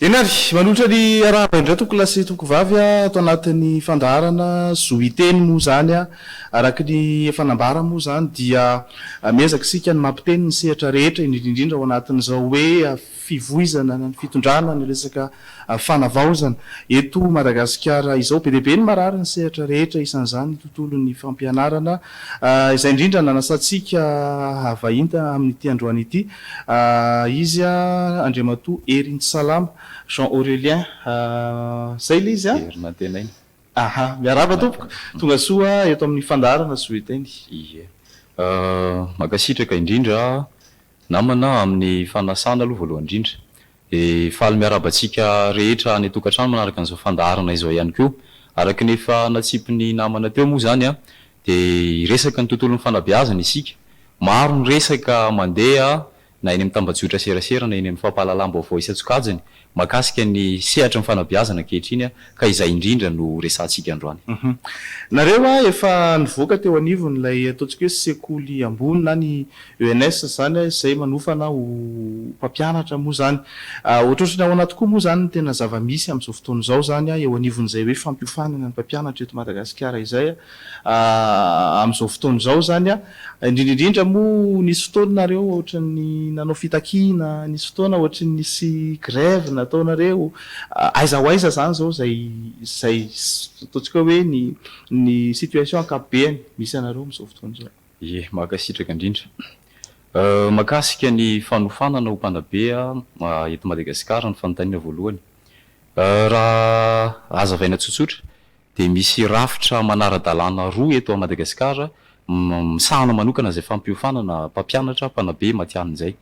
Enary manotra ny araba indray toko lasy toko vavy ato anatin'ny fandaharana zoiteny moa zany araky ny fanambara moa zany dia miezaka sika ny mampiteny ny sehatra rehetra indrindrindrindra ao anatin'izao hoe fivoizana ny fitondrana ny resaka fanavaozana eto Madagasikara izao be deabe ny marary ny sehatra rehetra isan'izany tontolo ny fampianarana izay indrindra nanasatsika havahinta amin'ity androany ity izy Andriamatoa Erintsy Salama Jean Aurélien zay le izy Herinatenainy. Aha, miaraba tompoko tonga soa eto amin'ny fandarana zoiteny. Ie. Makasitraka indrindra namana amin'ny fanasana aloha voalohany indrindra. Faly miarabantsika rehetra any tokantrano manaraka an'izao fandaharana izao ihany koa. Araka nefa natsipiny namana teo moa zany dia resaka ny tontolon'ny fanabeazana isika. Maro ny resaka mandeha na eny amin'ny tambajotra serasera na eny amin'ny fampahalalam-baovao isan-tsokajiny makasika ny sehatra ny fanabeazana ankehitriny ka izay indrindra no resantsika androany. Nareo efa nivoaka teo anivon'ilay ataontsika hoe sekoly ambony na ny ENS zany izay manofana ho mpampianatra moa zany. Ohatrohatrany ao anaty koa moa zany ny tena zava-misy amin'izao fotoana izao zany eo anivon'izay hoe fampiofanana ny mpampianatra eto Madagasikara izay amin'izao fotoana izao zany indrindrindrindra moa nisy fotoana nareo ohatran'ny nanao fitakiana, nisy fotoana ohatran'ny nisy grève nataonareo aiza ho aiza zany zao zay ataontsika hoe ny situation ankapobeny misy anareo amin'izao fotoana izao. Ie, makasitraka indrindra. Makasika ny fanofanana ho mpanabe eto Madagasikara ny fanontaniana voalohany. Raha hazavaina tsotsotra dia misy rafitra manara-dalàna roa eto Madagasikara misahana manokana izay fampiofanana mpampianatra mpanabe matian'izay.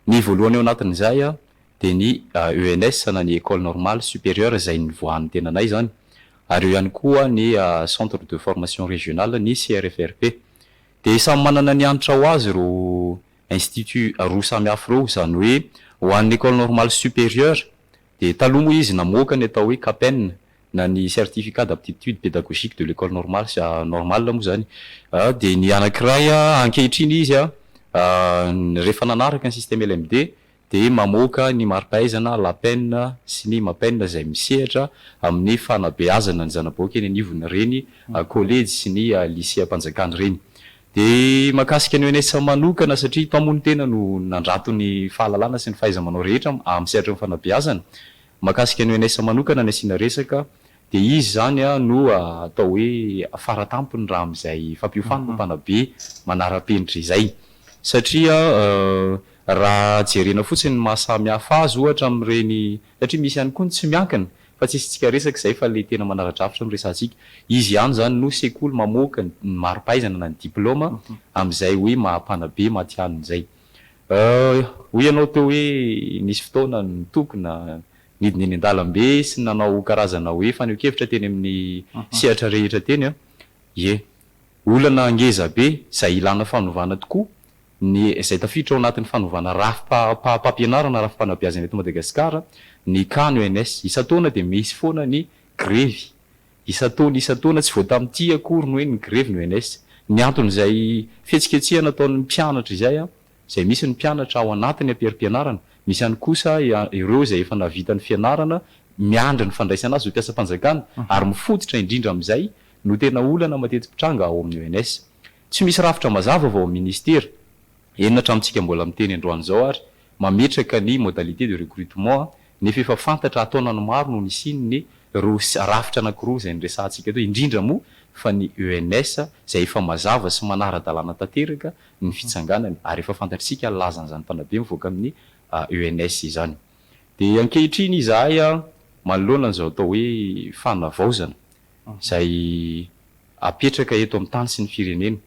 Ny voalohany ao anatin'izay dia ny ENS na ny École Normale Supérieure izay nivoahan'ny tenanay zany. Ary eo ihany koa ny Centre de Formation Régionale ny CRFRP. Dia samy manana ny anitra ho azy ro institut roa samihafa reo zany hoe ho an'ny École Normale Supérieure dia taloha moa izy namoaka ny atao hoe CAPEN na ny certificat d'aptitude pédagogique de l'école normale normale moa zany. Dia ny anankiray ankehitriny izy rehefa nanaraka ny système LMD dia mamoaka ny mari-pahaizana LAPEN sy ny MAPEN izay misehatra amin'ny fanabeazana ny zanaboaka eny anivony reny collège sy ny lycée ampanjakany reny. Dia makasika ny ENS manokana satria mpamony tena no nandrato ny fahalalana sy ny fahaiza-manao rehetra amin'ny sehatra ny fanabeazana. Makasika ny ENS manokana ny asiana resaka dia izy zany no atao hoe faratampony raha amin'izay fampiofanana mpanabe manara-penitra izay. Satria raha jerena fotsiny mahasamihafa azy ohatra amin'ireny satria misy ihany koa ny tsy miankina fa tsy isitsika resaka izay fa le tena manara-drafitra miresantsika. Izy ihany zany no sekoly mamoaka ny mari-pahaizana na ny diplôma amin'izay hoe maha-mpanabe matian'izay. Hoy ianao teo hoe nisy fotoana nitokona nidina eny an-dalambe sy nanao karazana hoe faneho-kevitra teny amin'ny sehatra rehetra teny Ie, olana ngeza be izay ilana fanovana tokoa ny izay tafiditra ao anatin'ny fanovana rafi-pampianarana rafi-panabeazana eto Madagasikara ny CAN ENS isan-taona dia misy foana ny grevy isan-taona tsy voatamity akory no hoe ny grevy no ENS. Ny anton'izay fihetsiketsehana ataon'ny mpianatra izay izay misy ny mpianatra ao anatiny ampiara-pianarana, misy ihany kosa ireo izay efa navita ny fianarana miandry ny fandraisana azy ho mpiasa-panjakana ary mifototra indrindra amin'izay no tena olana mateti-pitranga ao amin'ny ENS. Tsy misy rafitra mazava vao amin'ny ministera. Enina hatramintsika mbola miteny androany izao ary mametraka ny modalité de recrutement nefa efa fantatra ataonany maro no nisininy rafitra anankiroa izay niresantsika teo indrindra moa fa ny ENS izay efa mazava sy manara-dalàna tanteraka ny fitsanganany ary efa fantatritsika lazan'izany mpanabe mivoaka amin'ny ENS izany. Dia ankehitriny izahay manoloana an'izao atao hoe fanavaozana izay apetraka eto amin'ny tany sy ny firenena.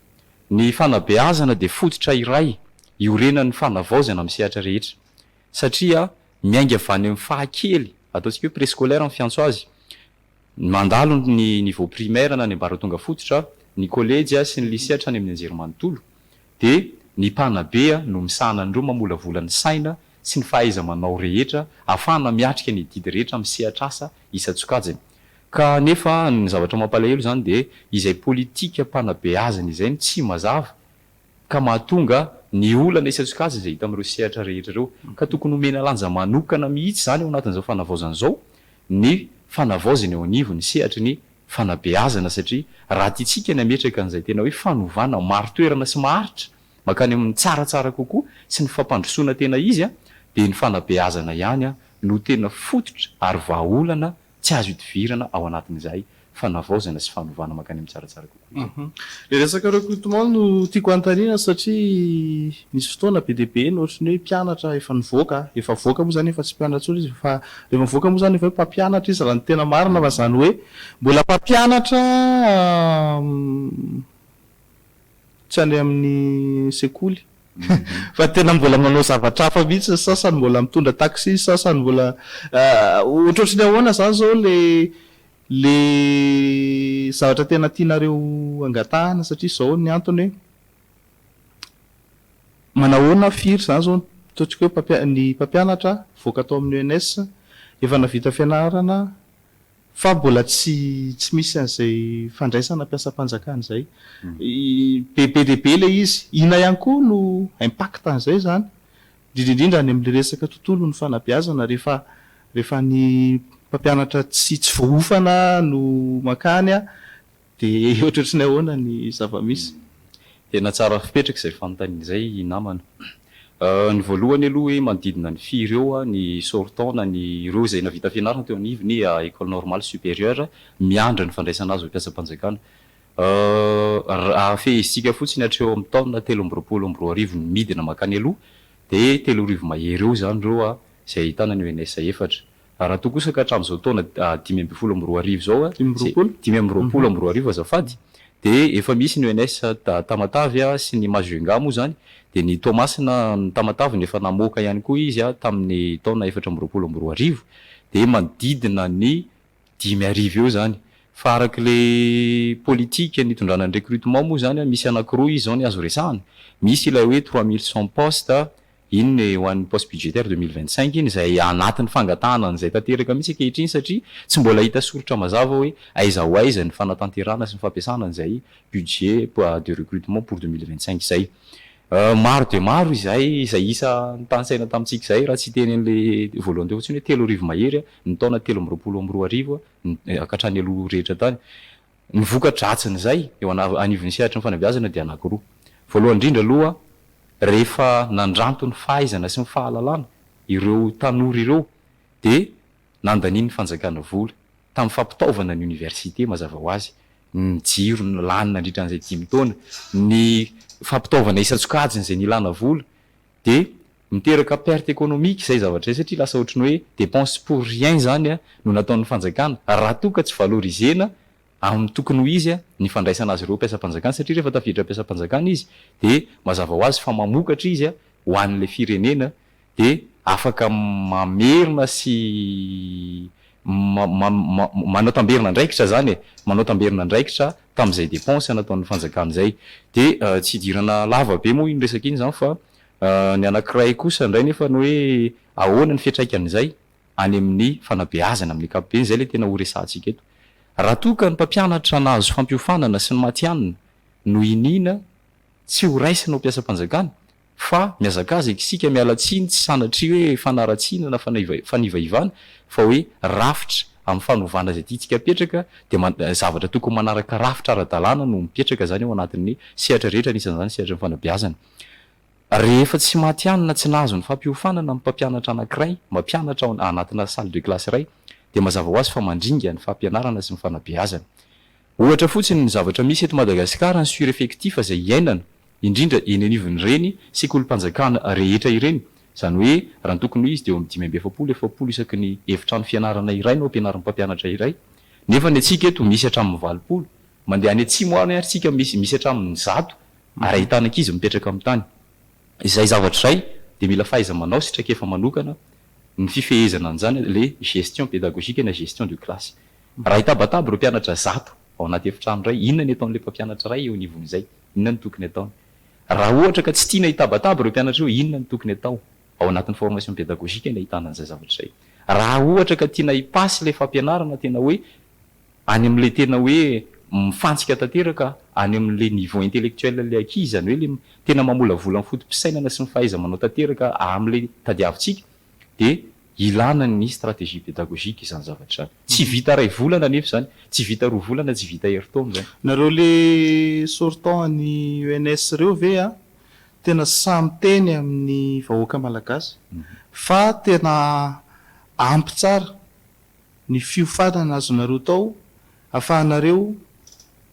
Ny fanabeazana dia fototra iray iorenan'ny fanavaozana amin'ny sehatra rehetra satria miainga avy any amin'ny fahakely ataontsika hoe préscolaire amin'ny fiantso azy mandalo ny niveau primaire na ny ambaratonga fototra ny collège sy ny lycée hatrany amin'ny anjerimanontolo dia ny mpanabe no misahana andreo mamolavola ny saina sy ny fahaiza-manao rehetra ahafahana miatrika ny didy rehetra amin'ny sehatra asa isan-tsokajiny. Ka nefa ny zavatra mampalahelo zany dia izay politika mpanabeazana izay tsy mazava ka mahatonga ny olana isatsokajy zay hita amin'ireo sehatra rehetra ireo ka tokony homena lanja manokana mihitsy zany ao anatin'izao fanavaozana zao ny fanavaozana eo anivo ny sehatry ny fanabeazana satria raha tiatsika ny ametraka an'izay tena hoe fanovana maro toerana sy maharitra makany amin'ny tsaratsara kokoa sy ny fampandrosoana tena izy a dia ny fanabeazana ihany a no tena fototra ary vahaolana tsy azo hitovirana ao anatin'izay fanavaozana sy fanovana makany amin'ny tsaratsara kokoa. Le resaka recrutement no tiako antanina satria misy fotoana be deabe no ohatrany hoe mpianatra efa nivoaka efa voaka moa zany efa tsy mpianatra tsony izy fa rehefa mivoaka moa zany efa hoe mpampianatra izy raha ny tena marina fa zany hoe mbola mpampianatra tsy any amin'ny sekoly fa tena mbola manao zavatra hafa mihitsy sasany mbola mitondra taxi sasany mbola ohatrohatrany ahoana zany zao le zavatra tena tianareo angatahana satria zao ny antony hoe manahoana firy zany zao toatsika hoe ny mpampianatra voaka atao amin'ny ENS efa navita fianarana fa mbola tsy misy an'izay fandraisana mpiasam-panjakana zay bebe deabe le izy ina ihany koa no impact an'izay zany indrindrindra any amin'le resaka tontolo ny fanabeazana rehefa ny mpampianatra tsy voafana no makany a dia ohatrohatrany ahoana ny zava-misy. Tena tsara fipetraka izay fanontaniana izay namana. Ny voalohany aloha hoe manodidina ny firy eo ny sortant na ny ireo izay navita fianarana teo anivo ny école normale supérieure miandry ny fandraisana azy ho mpiasam-panjakana. Afehizitsika fotsiny hatreo amin'ny taona 13 ny midina makany aloha dia 3 mahery eo zany ireo izay ahitana ny ENS efatra. Raha toa kosa ka hatramin'izao taona 12 zao 12 azafady dia efa misy ny ENS Tamatavy sy ny Majunga moa zany dia ny Tomasina ny Tamatavy efa namoaka ihany koa izy tamin'ny taona 14 dia manodidina ny 5,000 eo zany fa arak'le politika ny tondrana ny recrutement moa zany misy anankiroa izy zao ny azo resahana misy ilay hoe 3100 postes iny ho an'ny poste budgétaire 2025 iny izay anatin'ny fangatahana an'izay tanteraka mihitsy ankehitriny satria tsy mbola hita soratra mazava hoe aiza ho aiza ny fanatanterana sy ny fampiasana an'izay budget de recrutement pour 2025 izay. Maro dia maro izay isa nytansaina tamintsika izay raha tsy teny an'le voalohany teo fotsiny hoe 3 mahery ny taona 13 ankatrany aloha rehetra tany. Ny voka-dratsiny izay eo anivon'ny sehatry ny fanabeazana dia anankiroa. Voalohany indrindra aloha rehefa nandranto ny fahaizana sy ny fahalalana ireo tanora ireo dia nandaniany ny fanjakana vola tamin'ny fampitaovana ny université mazava ho azy ny jiro ny lanina nandritra an'izay 5 taona ny fampitaovana isatsokajiny izay nilana vola dia miteraka perte économique izay zavatra izay satria lasa ohatrany hoe dépense pour rien zany no nataon'ny fanjakana raha toa ka tsy valorisena amin'ny tokony ho izy ny fandraisana azy ireo mpiasam-panjakana satria rehefa tafiditra mpiasam-panjakana izy dia mazava ho azy fa mamokatra izy ho an'le firenena dia afaka mamerina sy manao tamberina ndraikitra zany manao tamberina ndraikitra tamin'izay dépense nataon'ny fanjakana izay dia tsy hidirana lava be moa iny resaka iny zany fa ny anankiray kosa indray nefa ny hoe ahoana ny fiantraikan'izay any amin'ny fanabeazana amin'ny kapobeny izay le tena ho resahantsika eto. Raha toa ka ny mpampianatra nahazo fampiofanana sy ny matianina no inina tsy ho raisina ho mpiasam-panjakana fa miazakazaka isika mialatsiny tsy sanatria hoe fanaratsiana na fanivaivana fa hoe rafitra amin'ny fanovana izay tiantsika apetraka dia zavatra tokony manaraka rafitra ara-dalàna no mipetraka zany ao anatin'ny sehatra rehetra anisan'izany sehatra ny fanabeazana. Rehefa tsy matianina tsy nahazo ny fampiofanana amin'ny mpampianatra anankiray mampianatra anatina salle de classe iray dia mazava ho azy fa mandringa ny fampianarana sy ny fanabeazana. Ohatra fotsiny ny zavatra misy eto Madagasikara ny sureffectif izay iainana indrindra eny anivony ireny sekolim-panjakana rehetra ireny zany hoe raha ny tokony izy dia eo amin'ny 570 isaky ny efitrano fianarana iray no ampianaran'ny mpampianatra iray nefa ny atsika eto misy hatramin'ny 20 mandeha any atsimo any atsika misy hatramin'ny 100 ary ahitana ankizy mipetraka amin'ny tany. Izay zavatra iray dia mila fahaiza-manao sitrakefa manokana ny fifehezana an'izany le gestion pédagogique na gestion de classe. Raha hitabataba ireo mpianatra 100 ao anaty efitrano iray inona ny ataon'le mpampianatra iray eo anivon'izay inona ny tokony ataony. Raha ohatra ka tsy tiana hitabataba ireo mpianatra io inona ny tokony atao ao anatin'ny formation pédagogique ny ahitana an'izay zavatra izay. Raha ohatra ka tiana hipasy le fampianarana tena hoe any amin'le tena hoe mifantsika tanteraka any amin'le niveau intellectuel le akizy zany hoe le tena mamolavola ny fotom-pisainana sy ny fahaiza manao tanteraka amin'le tadiavintsika de ilana ny stratégie pédagogique izany zavatra tsy vita ray volana nefa zany tsy vita roa volana tsy vita heritaona zany nareo le sortant ny ENS reo ve a tena samy teny amin'ny vahoaka malagasy fa tena ampy tsara ny fiofanana azonareo tao afahanareo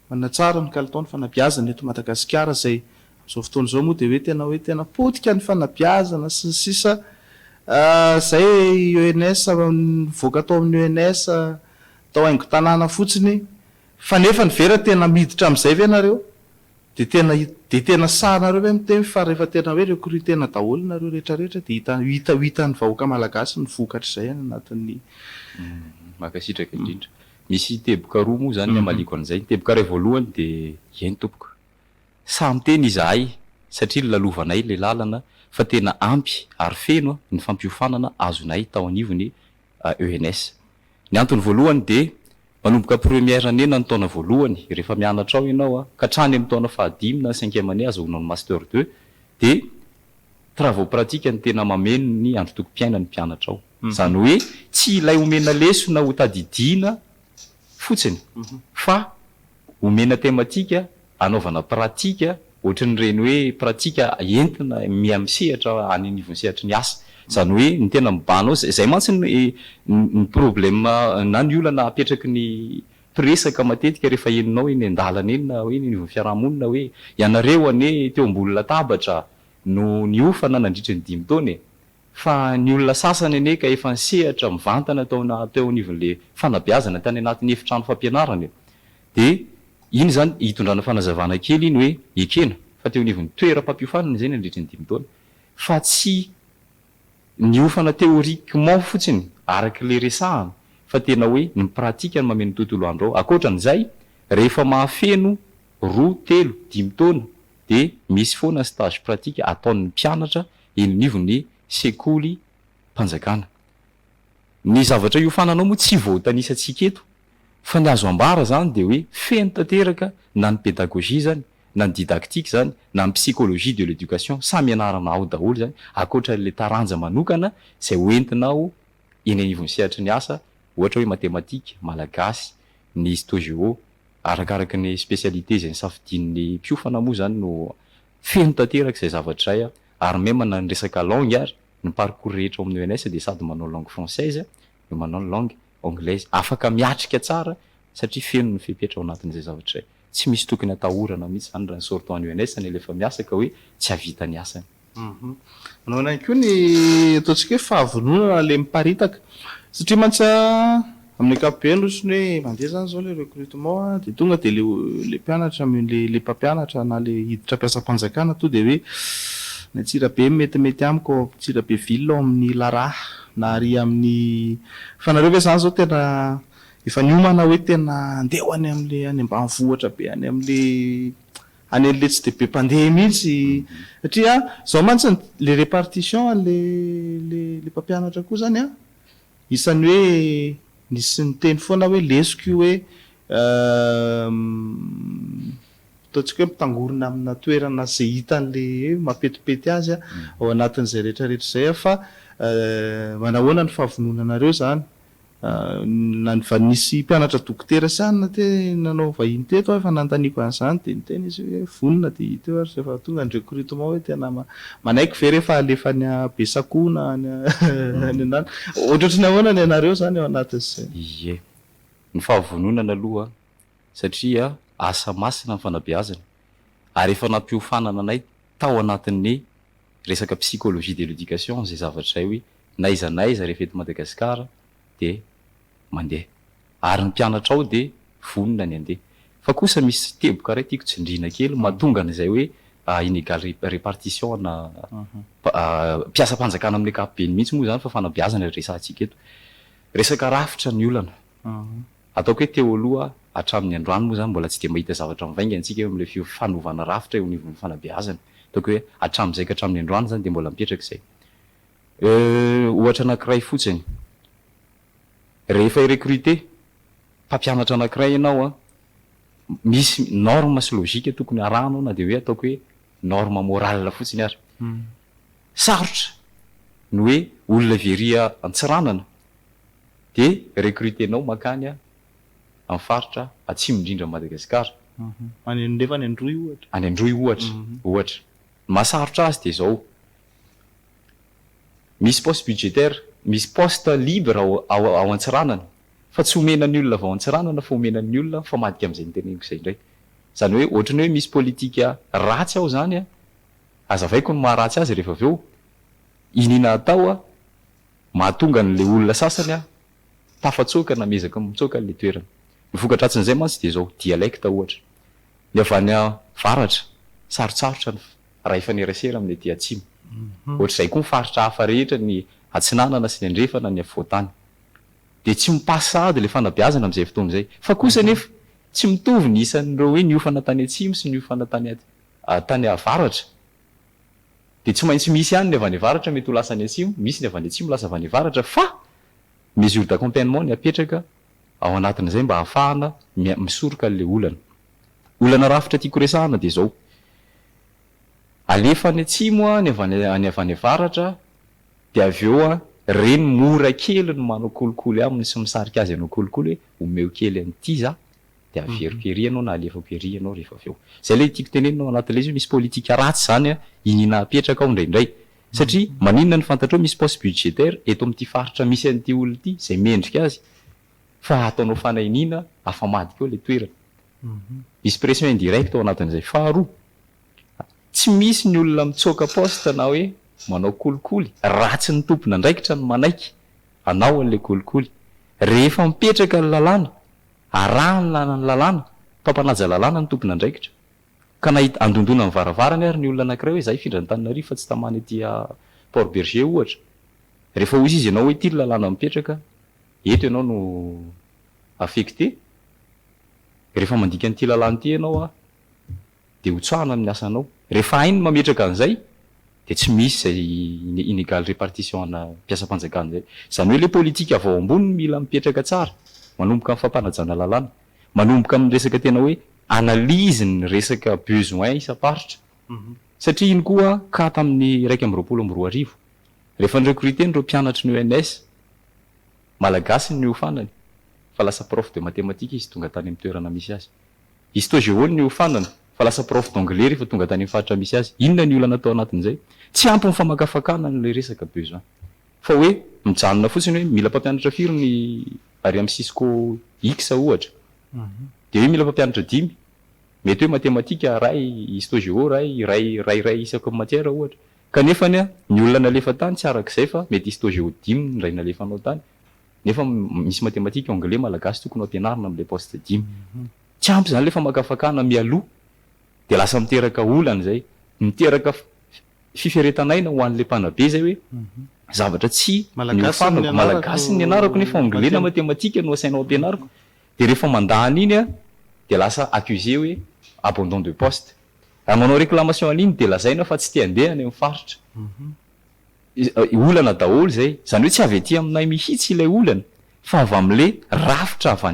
manatsara ny kalitaony fanabiazana eto Madagasikara zay am'izao fotoana zao moa de hoe tena potika ny fanabiazana sy ny sisa zay ENS voaka tao amin'ny ENS tao haingo tanàna fotsiny fa nefa ny vera tena miditra am'izay ve nareo de tena sahanareo hoe miteny fa rehefa tena hoe recrutena daholo nareo rehetrarehetra de hita ny vahoaka malagasy ny vokatra zay any anatin'ny makasitraka indrindra misy teboka roa moa zany amaliko an'izay teboka ray voalohany de eny tompoko samy teny izahay satria lalovanay le lalana fa tena ampy ary feno ny fampiofanana azonay tao anivony ENS ny antony voalohany de manomboka première année na ny taona voalohany rehefa mianatra ao ianao ka hatrany amin'ny taona fahadimy na 5e année azahoanao ny master 2 de travaux pratiques ny tena mameno ny andro-toko-piaina ny mpianatra ao zany hoe tsy ilay omena leso na ho tadidina fotsiny fa omena tematika anaovana pratika ohatran'ireny hoe pratika entina miamisehatra any anivony sehatra ny asa zany hoe ny tena mibanao zay mantsy ny problème na ny olana apetraky ny mpiresaka matetika rehefa eninao eny an-dalana eny na hoe ny fiarahamonina hoe ianareo ane teo ambony latabatra no ny ofana nandritra ny 5 taona fa ny olona sasany ane ka efa nisehatra mivantana teo anivon'le fanabiazana tany anatin'ny efitrano fampianarana de iny zany hitondrana fanazavana kely iny hoe ekena fa teo anivon'ny toeram-pampihofanana zay nandritra ny 5 taona fa tsy ny ofana théoriquement fotsiny araky le resahana fa tena hoe ny pratika ny mameno tontolo andro ao akoatran'izay rehefa mahafeno 2, 3, 5 taona de misy foana stage pratique ataon'ny mpianatra eny anivon'ny sekoly mpanjakana ny zavatra iofananao moa tsy voatanisantsika eto fa ny azo ambara zany de hoe feno tanteraka na ny pédagogie zany na ny didactique zany na ny psychologie de l'éducation samy ianarana ao daholo zany akoatran'le taranja manokana zay hoentinao eny anivon'ny sehatra ny asa ohatra hoe mathématique malagasy ny histo-géo arakaraky ny spécialité zay ny safidin'ny mpiofana moa zany no feno tanteraka zay zavatra zay ary même na ny resaka langue ary ny parcours rehetra ao amin'ny ENS de sady manao langue française no manao langue anglaise afaka miatrika tsara satria feno ny fepetra ao anatin'izay zavatra zay tsy misy tokony atahorana mihitsy zany raha ny sortant ny ENS ny lefa miasa ka hoe tsy havita ny asany manao anay koa ny ataontsika hoe fahavononana le miparitaka satria mantsy amin'ny ankapobeny osiny hoe mandeha zany zao le recrutement de tonga de le mpianatra le mpampianatra na le hiditra mpiasam-panjakana to de hoe ny tsirabe metimety amiko tsirabe villa ao amin'ny laraha na ary amin'ny fanareo ve zany zao tena efa niomana hoe tena andeha any am'le any ambanivohitra be any am'le any an'le tsy de be mpandeha mihitsy satria zao mantsy le répartition le mpampianatra koa zany isany hoe nisy ny teny foana hoe lesiko hoe ataontsika hoe mitangorona amina toerana zay hitan'le mapetipety azy ao anatin'izay rehetrarehetra zay fa manahoana ny fahavononanareo zany na nisy mpianatra dokotera sy any na te nanao vahiny teto fa nantaniko an'izany de niteny izy hoe vonona de hita ary rehefa tonga ny recrutement hoe tena manaiky ve rehefa alefany Besakona any anany ohatrany ahoana ny anareo zany ao anatin'izay ie ny fahavononana aloha satria asa masina ny fanabeazana ary efa nampiofanana anay tao anatin'ny resaka psychologie de l'éducation zay zavatra zay hoe naiza rehefa eto Madagasikara de mandeha ary ny mpianatra ao de vonona ny andeha fa kosa misy teboka ray tiako tsindrina kely mahatonga an'izay hoe inégal répartition na mpiasa-panjakana amin'ny ankapobeny mihitsy moa zany fa fanabeazana resahantsika eto resaka rafitra ny olana ataoko hoe teo aloha hatramin'ny androany moa zany mbola tsy de mahita zavatra mivainga antsika eo am'le fanovana rafitra eo anivon'ny fanabeazana ataoko hoe hatramin'izay ka hatramin'ny androany zany de mbola mipetraka izay ohatra anankiray fotsiny rehefa recruter mpampianatra anankiray ianao misy norme sy logika tokony arahana na dia hoe ataoko hoe norme morale fotsiny ary sarotra ny hoe olona veria antsiranana dia recrutenao makany amin'ny faritra atsimo indrindra Madagasikara any nefa any Androy ohatra any Androy ohatra mahasarotra azy dia zao misy poste budgétaire misy poste libre ao antsiranana fa tsy omenany olona vao antsiranana fa omenany olona fa madika amin'izay niteneniko izay indray zany hoe ohatrany hoe misy politika ratsy ao zany azavaiko ny maharatsy azy rehefa avy eo inina atao mahatonga n'le olona sasany tafatsoka na mezaka mitsoka le toerana ny vokatratsin'izay mantsy dia zao dialecte ohatra ny avy any varatra sarotsarotra ny raha ifanerasera amin'ny aty atsimo ohatr'izay koa mifaritra hafa rehetra ny atsinanana sy ny andrefana ny avotany dia tsy mipasady le fanabeazana amin'izay fotoana izay fa kosa nefa tsy mitovy ny isan'ireo hoe niofana tany atsimo sy niofana tany avaratra dia tsy maintsy misy ihany ny avy any avaratra mety ho lasa ny atsimo misy ny avy any atsimo lasa avy any avaratra fa mesure d'accompagnement ny apetraka ao anatin'izay mba ahafahana misoroka le olana rafitra tiako resahana dia zao alefa ny atsimo ny avy any avaratra dia avy eo reny mora kely no manao kolikoly aminy sy misarika azy anao kolikoly hoe omeo kely an'ity za dia averiko ery anao na alefako ery anao rehefa avy eo zay le tiako tenenina ao anatin'ilay izy misy politika ratsy zany inina apetraka ao indraindray satria maninona ny fantatrao misy poste budgétaire eto amin'ity faritra misy an'ity olona ity zay mendrika azy fa ataonao fanainina afamadika eo le toerana misy pression indirecte ao anatin'izay faharoa tsy misy ny olona mitsoka poste na hoe manao kolikoly ratsy ny tompona ndraikitra ny manaiky anao an'le kolikoly rehefa mipetraka ny lalàna arahany lana ny lalàna pampanaja lalàna ny tompona ndraikitra ka nahita andondona ny varavarany ary ny olona anankiray hoe zay findra ny Tananarivo fa tsy tamany aty Port Berger ohatra rehefa hozy izy ianao hoe ity lalàna mipetraka eto ianao no affecté rehefa mandika an'ity lalàna ity ianao dia hotsoahana amin'ny asanao rehefa hainy mametraka an'izay dia tsy misy zay inégale répartition ana mpiasam-panjakana zay zany hoe le politika avao ambony mila mipetraka tsara manomboka amin'ny fampanajana lalàna manomboka amin'ny resaka tena hoe analyse ny resaka besoin isa-paritra satria iny koa ka tamin'ny 1.24 rehefa nirecruter nireo mpianatry ny ENS malagasy ny ofanany fa lasa prof de mathématique izy tonga tany amin'ny toerana misy azy histoire ny ofanany fa lasa prof d'anglais rehefa tonga tany amin'ny faritra misy azy inona ny olana atao anatin'izay tsy ampy mifamakafakana n'le resaka besoin fa hoe mijanona fotsiny hoe mila mpampianatra firy ny ary amin'ny Cisco X ohatra dia hoe mila mpampianatra 10 mety hoe mathématika ray histo-géo ray isako matière ohatra kanefa ny olona nalefa tany tsy arak'izay fa mety histo-géo 10 ny ray nalefanao tany nefa misy mathématika anglais malagasy tokony ampianarina amin'le poste 10 tsy ampy zany le famakafakana mialoha dia lasa miteraka olana zay miteraka fiferetanaina ho an'le mpanabe zay hoe zavatra tsy malagasy ny anarako nefa anglais na mathématika no asainao ampianarako dia rehefa mandany iny dia lasa accusé hoe abandon de poste raha manao réclamation an'iny dia lazaina fa tsy te handeha any amin'ny faritra olana daholo zay zany hoe tsy avy aty aminay mihitsy ilay olana fa avy amin'le rafitra avy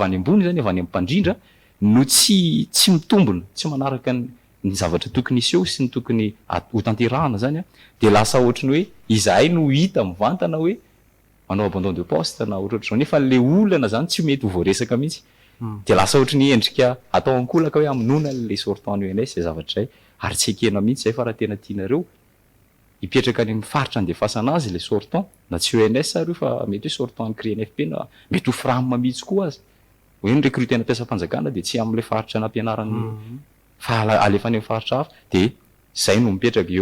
any ambony zany avy any amin'ny mpandrindra no tsy mitombona tsy manaraka ny zavatra tokony iseho sy ny tokony ho tanterahana zany dia lasa ohatrany hoe izahay no hita mivantana hoe manao abandon de poste na ohatrohatr'izao nefa le olana zany tsy mety ho voaresaka mihitsy dia lasa ohatrany endrika atao ankolaka hoe aminona le sortant ny ENS zay zavatra zay ary tsy ekena mihitsy zay fa raha tena tianareo hipetraka any amin'ny faritra andefasana azy le sortant na tsy ENS ary io fa mety hoe sortant ny CRENFP na mety ho framma mihitsy koa azy hoe ny recrutena mpiasam-panjakana dia tsy amin'le faritra nampianarany fa alefany amin'ny faritra hafa dia zay no mipetraka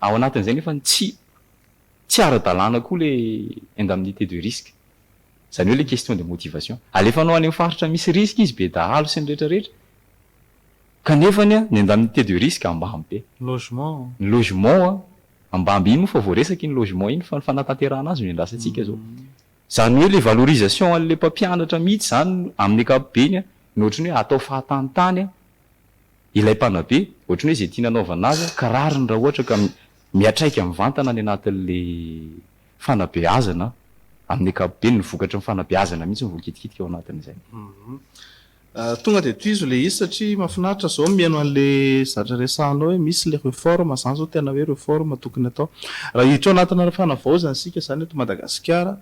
ao anatin'izay nefa tsy ara-dalàna koa le indemnité de risque zany hoe le question de motivation alefanao any amin'ny faritra misy risque izy be dahalo sy ny rehetrarehetra kanefany ny indemnité de risque ambamy be ny logement ambamy iny moa fa voaresaka iny logement iny fa ny fanatanterahana azy no endrasantsika zao zany hoe le valorisation an'le mpampianatra mihitsy zany amin'ny ankapobeny ny ohatrany hoe atao fahatanitany ilay mpanabe ohatrany hoe zay tia nanaovana azy karariny raha ohatra ka miatraika mivantana any anatin'le fanabeazana amin'ny ankapobeny ny vokatra ny fanabeazana mihitsy ny voakitikitika ao anatin'izay Tonga de toizo le izy satria mahafinaritra zao miaino an'le zatra resahanao hoe misy le réforme zany zao tena hoe réforme tokony atao raha hiditra ao anatina fanavaozana sika zany eto Madagasikara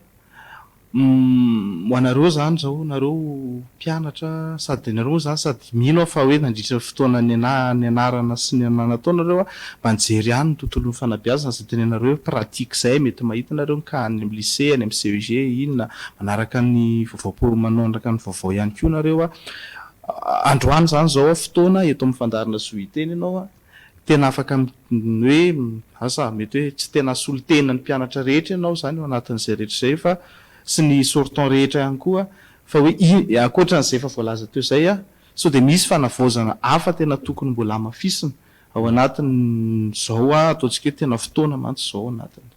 ho anareo zany zao nareo mpianatra sady nareo zany sady mino fa hoe nandritra fotoana ny anarana sy ny ananatao nareo mba nijery ihany ny tontolon'ny fanabeazana sady tenenareo hoe pratique zay mety mahita nareo ka any amin'ny lycée any amin'ny CEG inona manaraka ny vaovao manondraka ny vaovao ihany koa nareo androany zany zao fotoana eto amin'ny fandarina soiteny ianao tena afaka hoe asa mety hoe tsy tena solotena ny mpianatra rehetra ianao zany ao anatin'izay rehetra zay fa sy ny sortant rehetra ihany koa fa hoe ankoatran'izay efa voalaza teo zay so de misy fanavaozana hafa tena tokony mbola amafisina ao anatin' zao ataontsika hoe tena fotoana mantsy zao anatiny.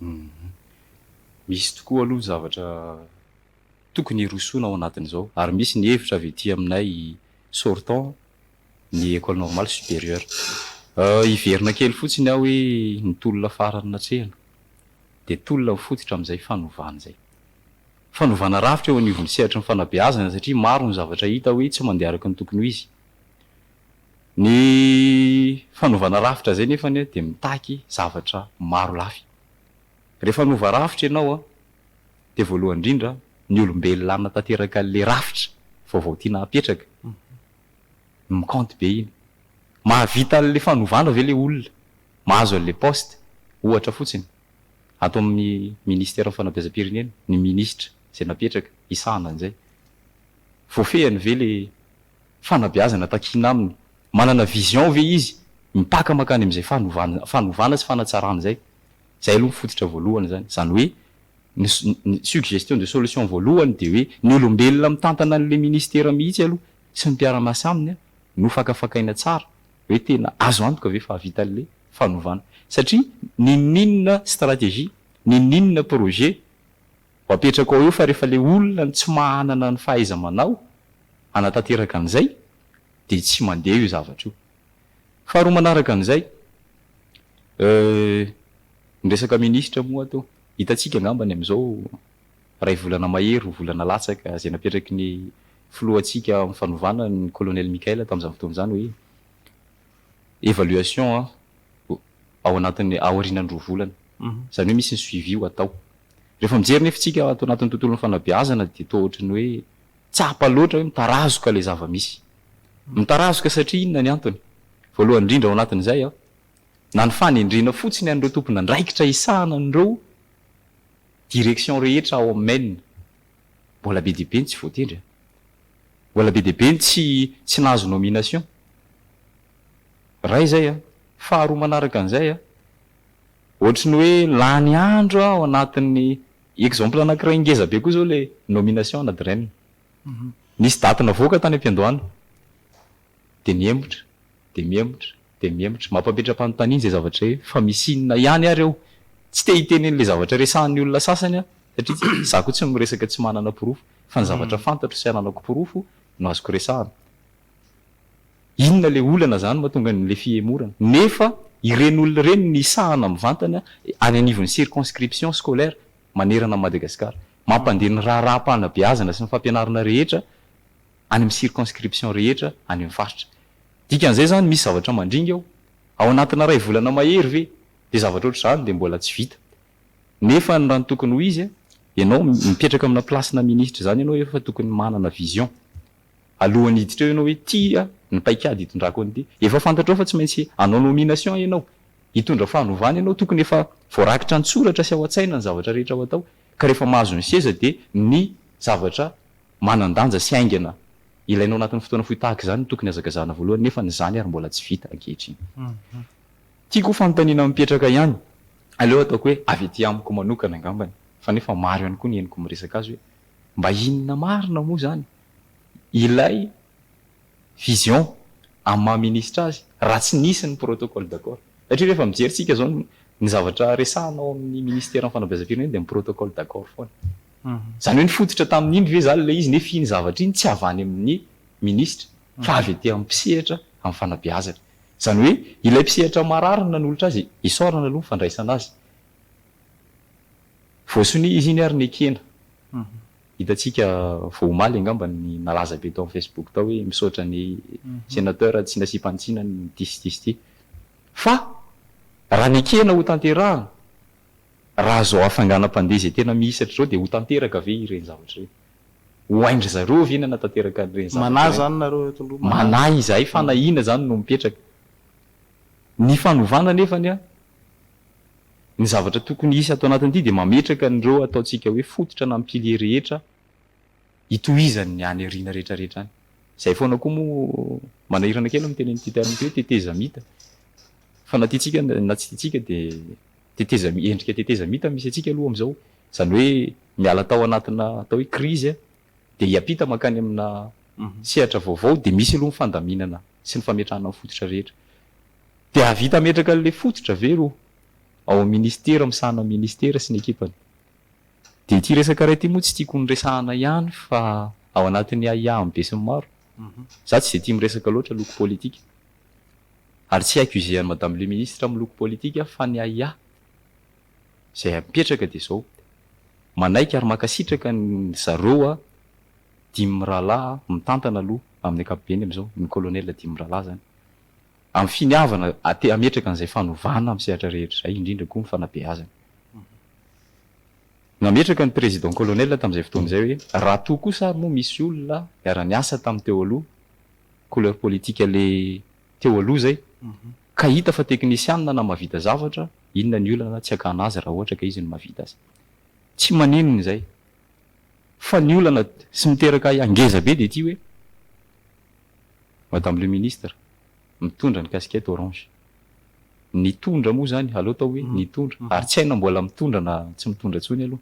Misy tokoa aloha zavatra tokony hirosoana ao anatin'izao ary misy ny hevitra avy ety aminay sortant ny école normale supérieure. Iverina kely fotsiny aho hoe ny tolona farany natsehana de tolona mifototra amin'izay fanovana zay. Fanovana rafitra eo anivon'ny sehatra ny fanabeazana satria maro ny zavatra hita hoe tsy mandeha araka ny tokony ho izy. Ny fanovana rafitra zay nefa de mitaky zavatra maro lafy. Rehefa nova rafitra ianao de voalohany indrindra ny olombelona natanteraka le rafitra vaovao tiana apetraka mikante be iny mahavita le fanovana ve le olona mahazo an'le poste ohatra fotsiny ato amin'ny ministère fanabeazam-pirenena ny ministre zay napetraka isahana an'izay voafehany ve le fanabeazana takina aminy manana vision ve izy mipaka makany amin'izay fanovana sy fanatsarana zay aloha mifototra voalohany zany hoe ny suggestion de solution voalohany de hoe ny olombelona mitantana an'le ministère mihitsy aloha sy ny mpiara-miasa aminy no fakafakaina tsara hoe tena azo antoka ve fa havita le fanovana satria ninona stratégie ninona projet ho apetraka ao eo fa rehefa le olona tsy mahanana ny fahaiza manao anatanteraka an'izay de tsy mandeha io zavatra io. Faharoa manaraka an'izay ny resaka ministra moa atao hitatsika angambany amin'izao ray volana mahery volana latsaka zay napetraky ny filohantsika amin'ny fanovana ny colonel Mikaela tamin'izany fotoana zany hoe évaluation ao anatin'ny aorinan-droa volana zany hoe misy ny suivi ho atao rehefa mijery nefa tsika atao anatin'ny tontolon'ny fanabeazana de toa ohatrany hoe tsapa loatra hoe mitarazoka le zava-misy mitarazoka satria inona ny antony voalohany indrindra ao anatin'izay na ny fanendrena fotsiny an'ireo tompona ndraikitra isahana an'ireo direction rehetra ao amin'ny mbola be dibe ny tsy voatendry mbola be dibe ny tsy nahazo nomination ray zay faharoa manaraka an'izay ohatrany hoe lany andro ao anatin'ny exemple anankiray ingeza be koa zao le nomination na draine nisy daty navoaka tany am-piandohana de miembotra de miembotra de miembotra mampapetra-panontaniana zay zavatra hoe fa misy inona ihany ary eo tsy te hitenen'le zavatra resahan'ny olona sasany satria za koa tsy miresaka tsy manana pirofo fa ny zavatra fantatro sy ananako pirofo no azoko resahana inona le olana zany mahatonga n'le fiemorana nefa ireny olona reny ny sahana mivantana any anivon'ny circonscription scolaire manerana Madagasikara mampandeha ny raharaham-panabeazana sy ny fampianarana rehetra any amin'ny circonscription rehetra any amin'ny faritra dikan'izay zany misy zavatra mandringa ao anatina ray volana mahery ve de zavatra ohatr' zany de mbola tsy vita nefa ny raha ny tokony ho izy ianao mipetraka amina plasina ministra zany ianao efa tokony manana vision alohan'ny hiditra eo ianao hoe tia ny paikady hitondrako an'ity efa fantatrao fa tsy maintsy anao nomination ianao hitondra fahanovana ianao tokony efa voarakitra ny soratra sy ao an-tsaina ny zavatra rehetra ao atao ka rehefa mahazo ny seza de ny zavatra manandanja sy aingana ilainao anatin'ny fotoana fohy tahaka zany tokony azakazana voalohany nefa ny zany ary mbola tsy vita ankehitriny tiako fanontaniana mipetraka ihany aleo ataoko hoe avy ety amiko manokana angambany fa nefa maro ihany koa ny eniko miresaka azy hoe mba inona marina moa zany ilay vision amin'ny maha-ministra azy raha tsy nisy ny protocole d'accord satria rehefa mijeritsika zao ny zavatra resahanao amin'ny ministère ny fanabeazam-pirenena de ny protocole d'accord foana zany hoe nifototra tamin'iny ve zany le izy nefa iny zavatra iny tsy avany amin'ny ministra fa avy ety amin'ny mpisehatra amin'ny fanabeazana zany hoe ilay mpisehatra mararina ny olotra azy isorana aloha fandraisana azy voasony izy iny ary ny ekena hitantsika vao omaly angamba ny nalaza be tao amin'ny Facebook tao hoe misaotra ny sénateur tsy nasiam-panitsina ny tisy fa raha ny kena ho tanterahana raha zao afanganam-pandeha zay tena mihisatra zao dia ho tanteraka ve ireny zavatra reny ho aindry zareo ve na tanteraka ireny zavatra manahy zany nareo eto aloha manahy izahay fanahina zany no mipetraka ny fanovana nefany a ny zavatra tokony hisy atao anatin'ity dia mametraka nireo ataontsika hoe fototra na mipilier rehetra hitohizany ny any ariana rehetrarehetra any zay foana koa moa manahirana kely miteny nyity terme hoe teteza mita fa na tiatsika na tsy tiatsika dia teteza endrika teteza mita misy atsika aloha am'izao zany hoe miala tao anatina atao hoe krizy dia hiampita makany amina sehatra vaovao dia misy aloha mifandaminana sy ny fametrahana fototra rehetra dia avita metraka le fototra vero ao ministera misahana ministera sy ny ekipany dia ity resaka ray ity moa tsy tiako nyresahana ihany fa ao anatin'ny aia ambe sy ny maro za tsy de tia miresaka loatra loko politika ary tsy haiko izay madame le ministre amin'ny loko politika fa ny aia zay apetraka dia zao manaiky ary makasitraka ny zareo dimy rahalahy mitantana aloha amin'ny ankapobeny am'izao ny colonel dimy rahalahy zany amin'ny finiavana ametraka an'izay fanovana amin'ny sehatra rehetra zay indrindra koa ny fanabeazana nametraka ny président colonel tamin'izay fotoana izay hoe raha toa kosa ary moa misy olona iara-niasa tamin'ny teo aloha couleur politique le teo aloha zay ka hita fa teknisianina na mahavita zavatra inona ny olana tsy akana azy raha ohatra ka izy ny mahavita azy tsy maninony zay fa ny olana sy miteraka angeza be dia ity hoe madame le ministre mitondra ny casquette orange ny tondra moa zany aleo tao hoe ny tondra ary tsy haina mbola mitondra na tsy mitondra tsony aloha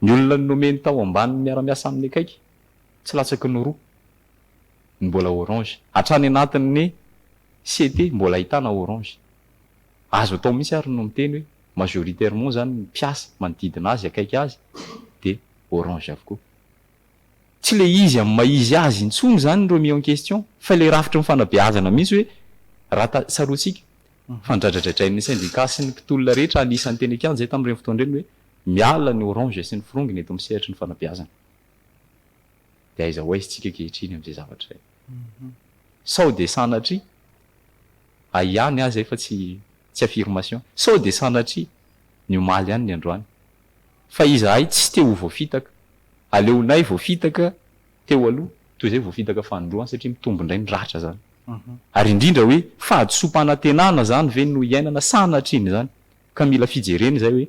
ny olona ny nomeny tao ambany miara-miasa amin'ny akaiky tsy latsaky ny roa ny mbola orange hatrany anatin'ny CT mbola ahitana orange azo atao mihitsy ary no miteny hoe majoritairement zany mpiasa manodidina azy akaiky azy dia orange avokoa tsy le izy amin'ny maizy azy intsony zany no remis en question fa le rafitra mifanabeazana mihitsy hoe raha sarotsika fandradradradrain'ny syndicat sy ny mpitolona rehetra anisan'ny teny akiany zay tamin'ireny fotoana ireny hoe miala ny orange sy ny fironginy eto amin'ny sehatry ny fanabeazana dia aiza ho aizitsika kehitriny amin'izay zavatra zay sao de sanatry aiany azy zay fa tsy affirmation sao de sanatry ny omaly ihany ny androany fa izahay tsy teo ho voafitaka aleonay voafitaka teo aloha toy izay voafitaka fanondroany satria mitombo indray ny ratra zany ary indrindra hoe fahadisom-panantenana zany ve no iainana sanatriny zany ka mila fijereny zay hoe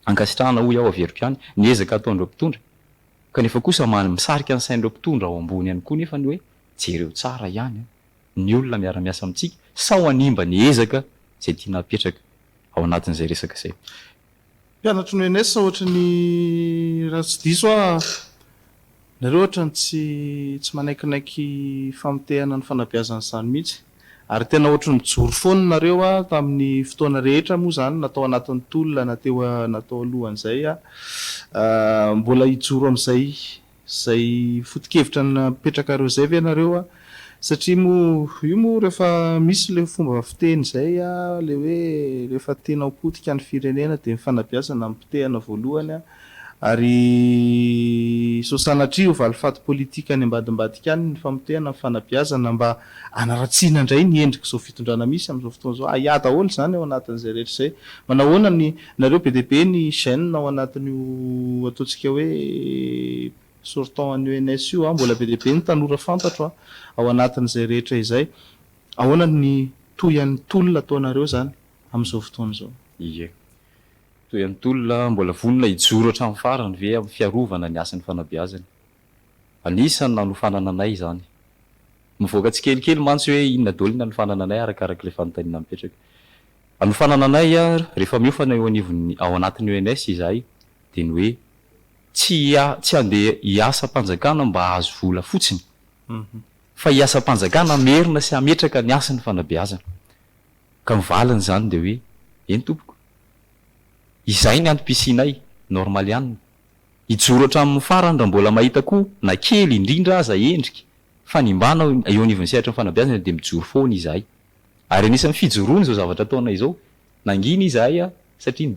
ankasitrahana hoy aho averom-piany niezaka ataon'ireo mpitondra kanefa kosa misarika ny sain'ireo mpitondra ao ambony ihany koa nefa ny hoe jereo tsara ihany ny olona miara-miasa amintsika sao animba ny ezaka zay tiana apetraka ao anatin'izay resaka zay mpianatry ny enesa ohatra ny raha tsy diso nareo ohatra ny tsy manaikinaiky famitehana ny fanabeazana zany mihitsy ary tena ohatra ny mijoro foana nareo tamin'ny fotoana rehetra moa zany natao anatin'ny tolona natao alohan'izay mbola hijoro amin'izay zay foto-kevitra napetraka reo zay ve nareo satria io moa rehefa misy le fomba fiteny zay le hoe rehefa tena hopotika ny firenena dia mifanabeazana mipitehana voalohany ary sosanatria valifaty politika any ambadimbadika any ny famitehana mifanabeazana mba anaratsiana indray ny endrika zao fitondrana misy amin'izao fotoana zao aia daholo zany ao anatin'izay rehetra zay manahoana ny nareo be deabe ny chaîne ao anatin'io ataontsika hoe sortant any UNS io mbola be deabe ny tanora fantatro ao anatin'izay rehetra izay ahoana ny toyan'ny tolona ataonareo zany amin'izao fotoana zao ie toyan'ny tolona mbola vonona hijoro hatramin'ny farany ve amin'ny fiarovana ny asan'ny fanabeazana anisany nanofanana anay zany mivoaka tsy kelikely mantsy hoe inona daholo ny anofanana anay arakaraka le fanontaniana mipetraka anofanana anay rehefa miofana eo anivony ao anatin'ny UNS izahay dia ny hoe tsy andeha hiasa mpanjakana mba ahazo vola fotsiny fa hiasa mpanjakana merina sy ametraka ny asan'ny fanabeazana ka mivalany zany dia hoe eny tompoko izay ny antom-pisinay normalianina hijoro hatramin'ny farany raha mbola mahita koa na kely indrindra aza endrika fa nimbana eo anivon'ny sehatra ny fanabeazana dia mijoro foana izahay ary anisan'ny fijoroany zao zavatra ataona izao nangina izahay satria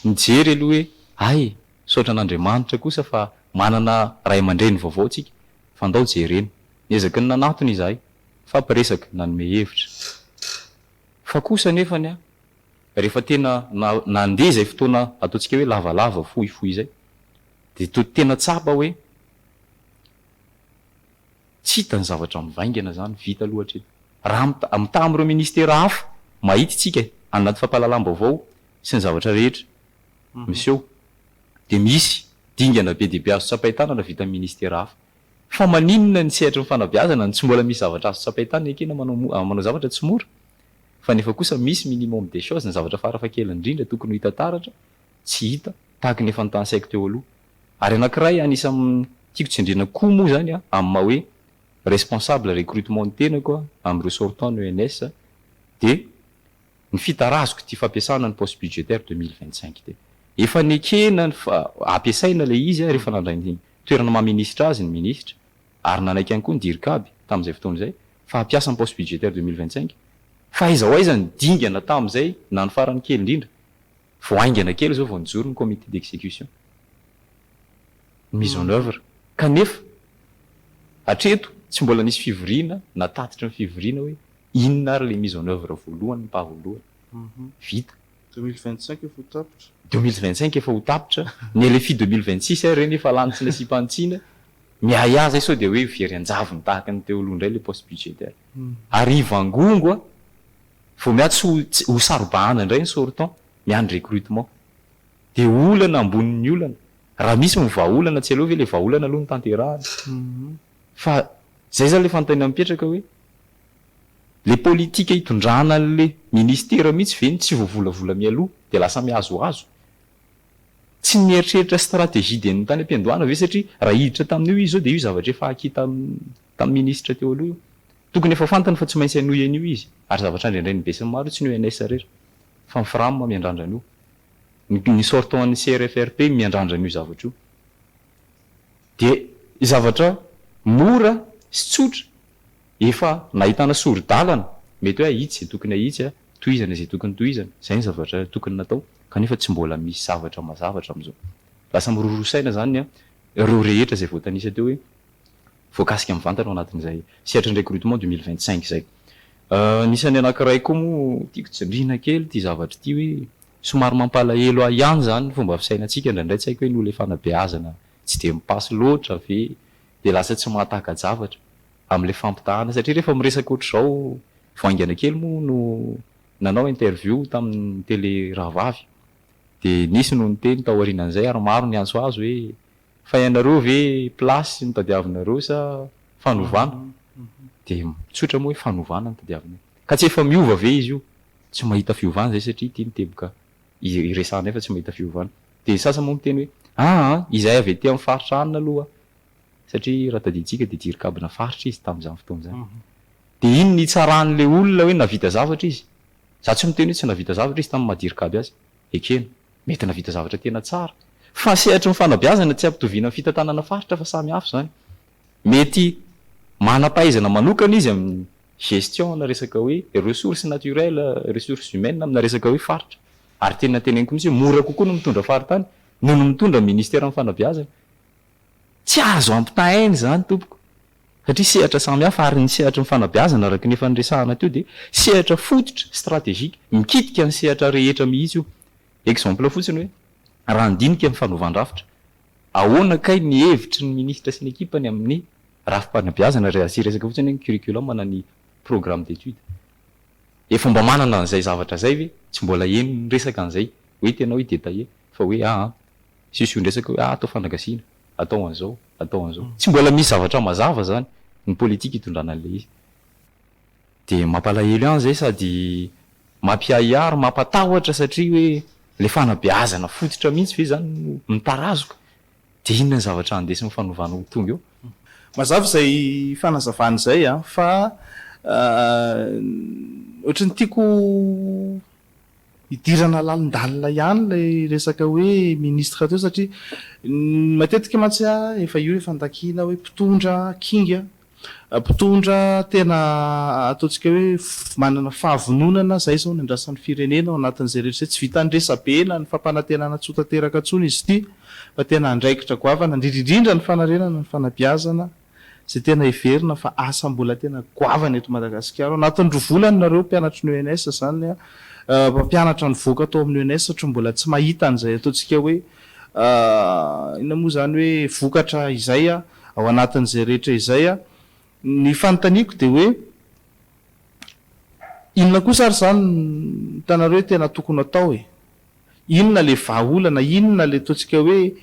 nijery aloha hoe ay saotra an'Andriamanitra kosa fa manana ray aman-dreny vaovao tsika fa andao jereny niezaka ny nanatony izahay fampiresaka nanome hevitra fa kosa nefany a rehefa tena nandeha zay fotoana ataontsika hoe lavalava fohifohy zay de tena tsapa hoe tsy hita ny zavatra mivaingana zany vita loatra eny raha amita am'ireo ministera hafa mahity tsika anaty fampahalalam-baovao sy ny zavatra rehetra miseho de misy dingana be dehibe azo tsapahitanana vita amin'ny ministera hafa fa maninona ny sehatra ny fanabeazana ny tsy mbola misy zavatra azo tsapahitanana ekena manao zavatra tsy mora fa nefa kosa misy minimum des choses ny zavatra farafakely indrindra tokony ho hita taratra tsy hita tahaka ny efa nytansaiko teo aloha ary anankiray anisan'ny tiako tsindrina koa moa zany a amin'ny maha hoe responsable recrutement ny tenako a amin'ny ressortant ny ENS de ny fitaraziko ty fampiasana ny poste budgétaire 2025 de efa nekena ampiasaina le izy rehefa nandray ny toerana maha-ministra azy ny ministra ary nanaiky ihany koa ny dirikaby tamin'izay fotoana izay fa hampiasa ny poste budgétaire 2025 fa aiza ho aiza ny dingana tamin'izay na ny farany kely indrindra voaingana kely zao vao nijoro ny comité d'exécution mise en œuvre kanefa hatreto tsy mbola nisy fivoriana na tatitra ny fivoriana hoe inona ary le mise en œuvre voalohany ny mpahavoalohany vita 2025 efa ho tapitra 2025 efa ho tapitra ny LFI 2026 reny efa lany tsy nasipantsina miahiazy sao de hoe very anjavony tahaka ny teo aloha indray le poste budgétaire ary ivangongo a vo miatsy ho sarobahana indray ny sortant miandry recrutement de olana ambonin'ny olana raha misy ny vahaolana tsy aloha ve le vahaolana aloha ny tanterahana fa zay zany le fanontaniana mipetraka hoe le politika hitondrana le ministera mihitsy ve tsy voavolavola mialoha de lasa miazoazo tsy mieritreritra stratégie de ny tany ampiandohana ve satria raha hiditra tamin'io izy zao de io zavatra efa akita tamin'ny ministra teo aloha io tokony efa fantany fa tsy maintsy anoy an'io izy ary zavatra indraindray ny besiny maro tsy ny ENS rehetra fa miframa miandrandrana io ny sortant ny CRFRP miandrandrana io zavatra io de zavatra mora sy tsotra efa nahitana soro-dalana mety hoe ahitsy tokony ahitsy tohizana zay tokony tohizana zay ny zavatra tokony natao kanefa tsy mbola misy zavatra mazavatra am'izao lasa mirorosaina zany a ireo rehetra zay voatanisa teo hoe voakasika mivantana ao anatin'izay sehatra ny recrutement 2025 zay nisany anankiray koa moa tiako tsindrina kely ty zavatra ty hoe somary mampalahelo ihany zany fomba fisainantsika indraindray tsy haiko hoe nole fanabeazana tsy de mipasy loatra ve de lasa tsy mahataka zavatra am'le fampitahana satria rehefa miresaka ohatr'izao voaingana kely moa no nanao interview tamin'ny télé Rahavavy de nisy no niteny tao aorianan'izay ary maro ny antso azo hoe fa ianareo ve plasy nitadiavinareo sa fanovana de tsotra moa hoe fanovana nitadiavina ka tsy efa miova ve izy io tsy mahita fiovana zay satria ty niteboka iresahana efa tsy mahita fiovana de sasa moa miteny hoe izay avy ety amin'ny faritra anina aloha satria raha taditsika de dirikabina faritra izy tamin'izany fotoana zany de iny ny tsaran'le olona hoe navita zavatra izy za tsy miteny hoe tsy navita zavatra izy tamin'ny mahadirikaby azy ekena mety navita zavatra tena tsara fa sehatra ny fanabeazana tsy ampitoviana amin'ny fitantanana faritra fa samy hafa zany mety manam-pahaizana manokana izy amin'ny gestion na resaka hoe ressources naturelles ressources humaines amina resaka hoe faritra ary tena teneniko mihitsy hoe mora kokoa no mitondra faritany noho no mitondra ministera amin'ny fanabeazana tsy azo ampitahainy zany tompoko satria sehatra samy hafa ary ny sehatra ny fanabeazana araka ny efa niresahana teo de sehatra fototra stratégique mikitika ny sehatra rehetra mihitsy io exemple fotsiny hoe raha ndinika amin'ny fanaovan-drafitra ahoana kay ny hevitry ny ministra sy ny ekipany amin'ny rafi-panabeazana sy resaka fotsiny ny curriculum na ny programme d'étude efa mba manana an'izay zavatra zay ve tsy mbola eny ny resaka an'izay hoe tena hoe détaillé fa hoe sisy ny resaka hoe atao fanagasiana atao an'izao tsy mbola misy zavatra mazava zany ny politika hitondrana an'le izy de mampalahelo ihany zay sady mampiahiary mampatahotra satria hoe le fanabeazana fototra mihitsy ve zany mitarazoka de inona ny zavatra andesin'ny fanovana ho tonga eo mazava zay fanazavany zay fa ohatrany tiako hidirana lalindalina ihany le resaka hoe ministre teo satria matetika mantsy efa io efa ntakina hoe mpitondra kinga mpitondra tena ataontsika hoe manana fahavononana zay zao ny andrasan'ny firenena ao anatin'izay rehetra tsy vita ny resabena ny fampanantenana tsotateraka ntsony izy ty fa tena andraikitra goavana indrindrindrindra ny fanarenana ny fanabiazana zay tena everina fa asa mbola tena goavana eto Madagasikara anatin'ny rovolany nareo mpianatra ny ENS zany mpampianatra ny voaka atao amin'ny ENS satria mbola tsy mahita an'izay ataontsika hoe ina moa zany hoe vokatra izay ao anatin'izay rehetra izay ny fanontaniako de hoe inona kosa ary zany hitanareo hoe tena tokony atao inona le vahaolana inona le ataontsika hoe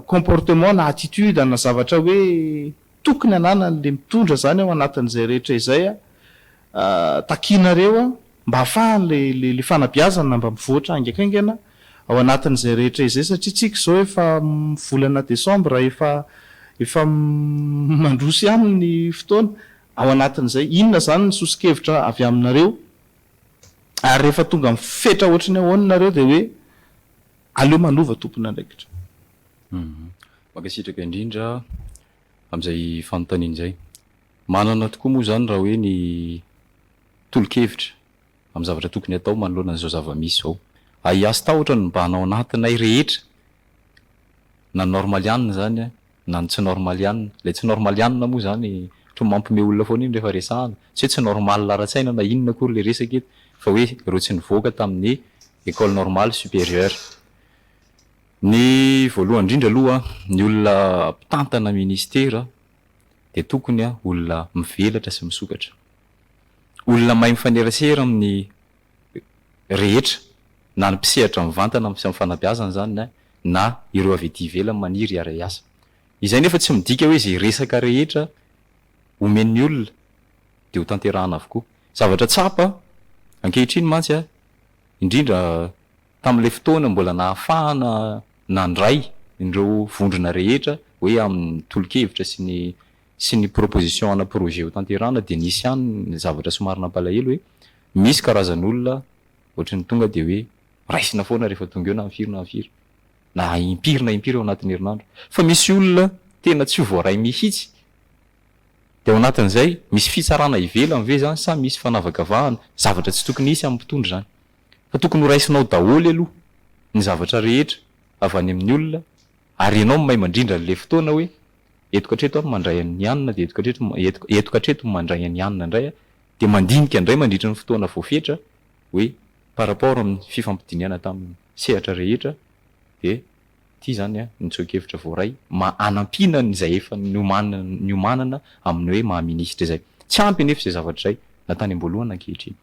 comportement na attitude na zavatra hoe tokony ananany le mitondra zany ao anatin'izay rehetra izay takianareo mba ahafahany le fanabiazana mba mivoatra angakaingana ao anatin'izay rehetra izay satria tsika zao efa volana Desambra efa mandrosy aminy fotoana ao anatin'izay inona zany ny sosikevitra avy aminareo ary rehefa tonga mifetra ohatrany ahoana nareo de hoe aleo manova tompona andraikitra. Makasitraka indrindra amin'izay fanontaniana zay. Manana tokoa moa zany raha hoe ny tolo-kevitra amin'ny zavatra tokony atao manoloana an'izao zava-misy zao. Aiasy tahotra ny mba hanao anatinay rehetra na normalianina zany na ny tsy normalianina. Le tsy normalianina moa zany ohatry mampime olona foana iny rehefa resahana. Tsy hoe tsy normal lara-tsaina na inona akory le resaka eto fa hoe reo tsy nivoaka tamin'ny école normale supérieure. Ny voalohany indrindra aloha ny olona mpitantana ministera de tokony olona mivelatra sy misokatra. Olona mahay mifanerasera amin'ny rehetra na ny mpisehatra mivantana sy mifanabiazana zany na ireo avy ety ivelany maniry ara-iasa. Izay nefa tsy midika hoe zay resaka rehetra omen'ny olona de ho tanterahana avokoa. Zavatra tsapa ankehitriny mantsy indrindra tamin'le fotoana mbola nahafahana nandray indreo vondrona rehetra hoe amin'ny tolo-kevitra sy ny proposition ana projet ho tanterahana de nisy ihany ny zavatra somary nampalahelo hoe misy karazan'olona ohatrany tonga de hoe raisina foana rehefa tonga eo na mifiry na impiry ao anatin'ny herinandro. Fa misy olona tena tsy voaray mihitsy de ao anatin'izay misy fitsarana ivelany ve zany sa misy fanavakavahana zavatra tsy tokony hisy amin'ny mpitondra zany. Fa tokony ho raisinao daholy aloha ny zavatra rehetra avy any amin'ny olona ary ianao mahay mandrindra le fotoana hoe eto katreto ary mandray an'ny anina de eto katreto mandray an'ny anina indray de mandinika indray mandritra ny fotoana voafetra hoe par rapport amin'ny fifampidiniana tamin'ny sehatra rehetra de ty zany ny tsoakevitra voaray anampiana n'izay efa niomanana amin'ny hoe maha-ministra zay. Tsy ampy nefa zay zavatra zay natany am-boalohany ankehitriny.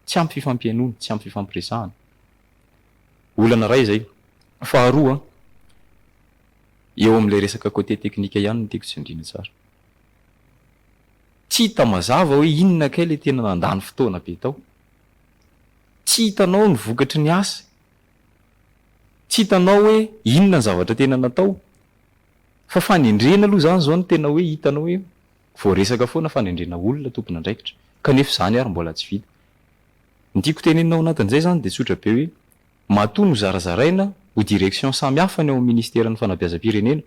Tsy ampy fifampianoana, tsy ampy fifampiresahana. Olana ray zay. Faharoa eo amin'le resaka côté teknika ihany no tiako tsindriana tsara. Tsy hita mazava hoe inona kay le tena nandany fotoana be tao. Tsy hitanao ny vokatry ny asa. Tsy hitanao hoe inona ny zavatra tena natao. Fa fanendrena aloha zany zao no tena hoe hitanao hoe voaresaka foana fanendrena olona tompona andraikitra. Kanefa zany ary mbola tsy vita. Ny tiako tenenao anatin'izay zany de tsotra be hoe matoa no zarazaraina ho direction samy hafa ny ao amin'ny ministera ny fanabeazam-pirenena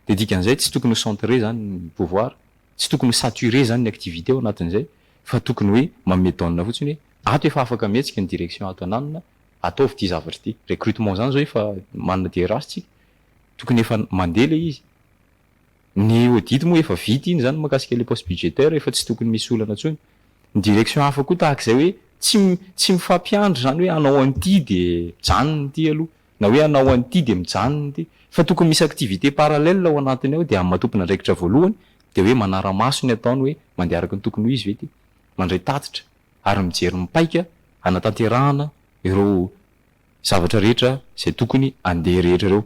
de dikan'izay tsy tokony ho centré zany ny pouvoir, tsy tokony ho saturé zany ny activité ao anatin'izay fa tokony hoe mametona fotsiny hoe ato efa afaka mihetsika ny direction ato ananina ataovy ty zavatra ty. Recrutement zany zao efa manana DRH tsika tokony efa mandeha le izy. Ny audit moa efa vita iny zany makasika le poste budgétaire efa tsy tokony misy olana tsony. Ny direction hafa koa tahak'izay hoe tsy mifampiandry zany hoe anao an'ity de janony ty aloha na hoe anao an'ity de mijanony ty fa tokony misy activité parallèle ao anatiny ao de amin'ny matompona andraikitra voalohany de hoe manara-maso ny ataony hoe mandeha araka ny tokony ho izy ve ty mandray tatitra ary mijery mipaika anatanterahana ireo zavatra rehetra zay tokony andeha rehetra reo.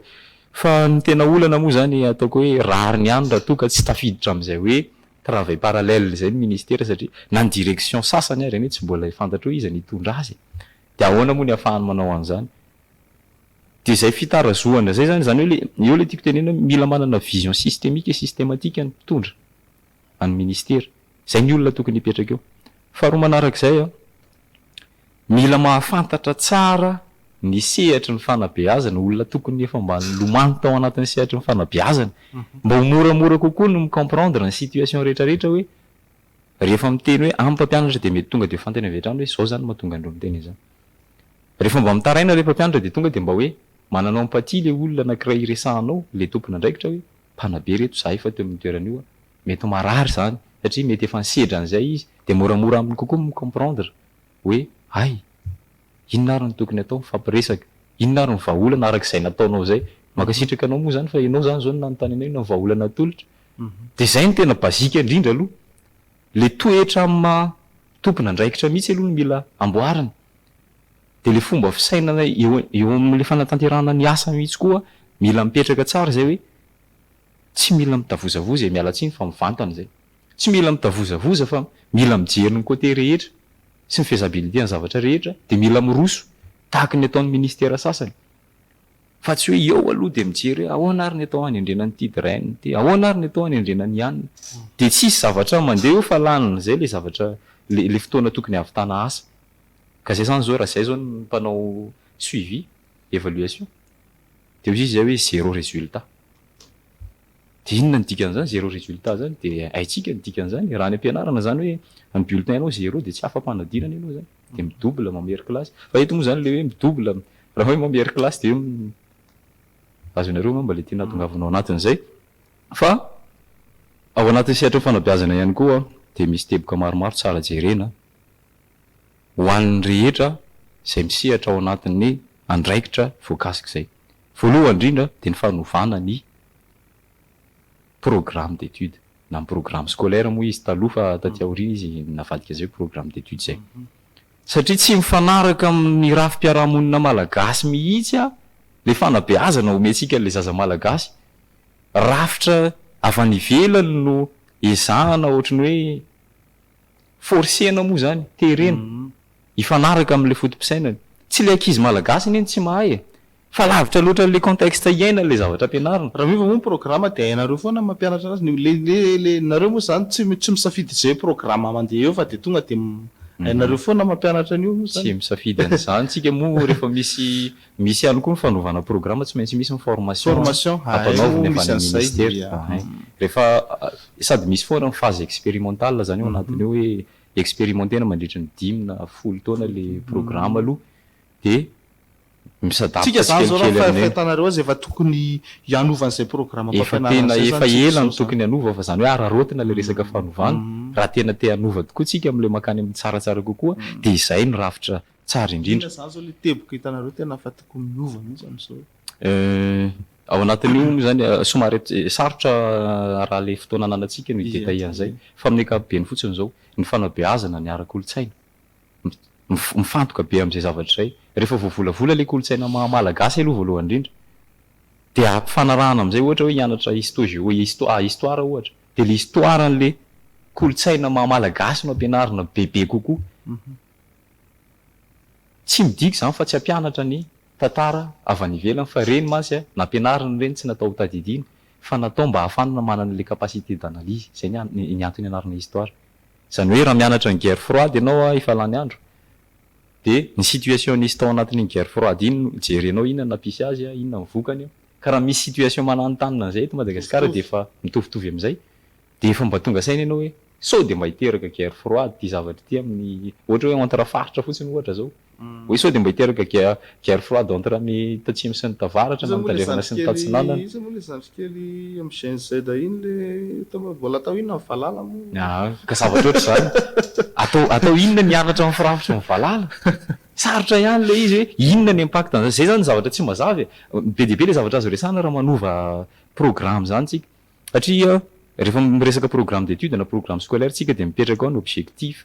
Fa ny tena olana moa zany ataoko hoe rary ny any raha toka tsy tafiditra am'izay hoe travail parallèle zay ny ministera satria na ny direction sasany ary tsy mbola fantatra hoe iza nitondra azy. De ahoana moa ny ahafahany manao an'izany? De zay fitarazoana zay zany hoe eo le tiako tenena mila manana vision systémique et systématique ny mpitondra any ministera. Zay ny olona tokony hipetraka eo. Faharoa manarak'izay mila mahafantatra tsara ny sehatra ny fanabeazana olona tokony efa mba lomano tao anatin'ny sehatra ny fanabeazana mba ho moramora kokoa no micomprendre ny situation rehetrarehetra hoe rehefa miteny hoe amin'ny mpampianatra de mety tonga de fantany avy hatrany hoe zao zany mahatonga andreo miteny zany. Rehefa mba mitaraina rehefa mpianatra de tonga de mba hoe mananao empathie le olona anankiray iresahanao le tompony andraikitra hoe mpanabe reto zahay fa teo amin'ny toerana io mety marary zany satria mety efa nisedra an'izay izy de moramora aminy kokoa micomprendre hoe ay inona ary ny tokony atao mifampiresaka inona ary ny vahaolana arak'izay nataonao zay makasitraka anao moa zany fa ianao zany zao nanontany anao na vahaolana atolotra de zay ny tena bazika indrindra aloha le toetra ma tompona andraikitra mihitsy aloha no mila amboarina de le fomba fisainana eo amin'le fanatanterahana ny asa mihitsy koa mila mipetraka tsara zay hoe tsy mila mitavozavoza miala tsiny fa mivantana zay tsy mila mitavozavoza fa mila mijery ny côté rehetra sy ny faisabilité ny zavatra rehetra de mila miroso tahaka ny ataon'ny ministera sasany fa tsy hoe eo aloha de mijery ahoana ary ny atao any endrenany ity draine ty ahoana ary ny atao any endrenany ianina de tsisy zavatra mandeha eo fa lanina zay le zavatra le fotoana tokony havitana asa ka zay zany zao raha zay zao ny mpanao suivi évaluation de izy zay hoe zéro résultat de inona ny dikan'izany zéro résultat zany de haitsika ny dikan'izany raha ny ampianarana zany hoe ny bulletin anao zéro de tsy afa-panadinana ianao zany de midouble mamery classe fa eto moa zany le hoe midouble raha hoe mamery classe de azonareo moa mba le tia nahatongavanao anatin'izay fa ao anatin'ny sehatra fanabeazana ihany koa de misy teboka maromaro tsara jerena ho an'ny rehetra zay misehatra ao anatin'ny andraikitra voakasika zay voalohany indrindra de ny fanovana ny programme d'étude na ny programme scolaire moa izy taloha fa taty aoriana izy navadika zay programme d'étude zay satria tsy mifanaraka amin'ny rafim-piarahamonina malagasy mihitsy le fanabeazana omentsika le zaza malagasy rafitra avy any ivelany no ezahana ohatrany hoe forcena moa zany terena ifanaraka amin'le fotom-pisainany tsy le ankizy malagasy iny tsy mahay fa lavitra loatra le contexte iaina le zavatra ampianarina raha miva moa programme de hainareo foana mampianatra azy le nareo moa zany tsy misafidy zay programme mandeha eo fa de tonga de hainareo foana mampianatra an'io moa tsy misafidy an'izany tsika moa rehefa misy ihany koa ny fanaovana programme tsy maintsy misy ny formation ampanaoviny avy any ministera rehefa sady misy foana ny phase expérimentale zany eo anatiny eo hoe expérimentena mandritra ny 10 na 10 taona le programme aloha de tsika zany zao raha fahitanareo azy efa tokony hianovan'izay programme tena efa ela no tokony hanova fa zany hoe ararotina le resaka fanovana raha tena te hanova tokoa tsika am'le makany amin'ny tsaratsara kokoa de izay ny rafitra tsara indrindra zany zao le teboka hitanareo tena fa tokony miova mihitsy am'zao ao anatin'io zany somary sarotra raha le fotoana ananatsika no idetaian'izay fa amin'ny ankapobeny fotsiny zao ny fanabeazana ny ara-kolotsaina mifantoka be am'izay zavatra zay rehefa voavolavola le kolotsaina malagasy aloha voalohany indrindra de ampifanarahana am'izay ohatra hoe hianatra histoire ohatra de le histoire an'le kolotsaina malagasy no ampianarina bebe kokoa tsy midiky zany fa tsy ampianatra ny tantara avy any ivelany fa reny masy nampianarina reny tsy natao tadidiny fa natao mba hahafanana manana le capacité d'analyse zay ny antony anarana histoire zany hoe raha mianatra ny guerre froide ianao efa lany andro de ny situation nisy tao anatin'ny guerre froide iny jerenao inona nampisy azy inona mivokany ka raha misy situation mananontanyna zay eto Madagasikara de efa mitovitovy am'izay de efa mba tonga saina ianao hoe sao de mba hiteraka guerre froide ty zavatra ty amin'ny ohatra hoe entre faritra fotsiny ohatra zao hoe sao de mba hiteraka guerre froide entre ny tatsimo sy ny tavaratra na mitandrefana sy ny tatsinanana izy moa le zandrikely amin'ny GNZ iny le vola atao inona ny valala moa ka zavatra ohatra zany atao inona nianatra amin'ny firafitra ny valala sarotra ihany le izy hoe inona ny impact zay zany zavatra tsy mazavy be de be le zavatra azo resana raha manova programme zany tsika satria rehefa miresaka programme d'étude na programme scolaire tsika de mipetraka ao ny objectif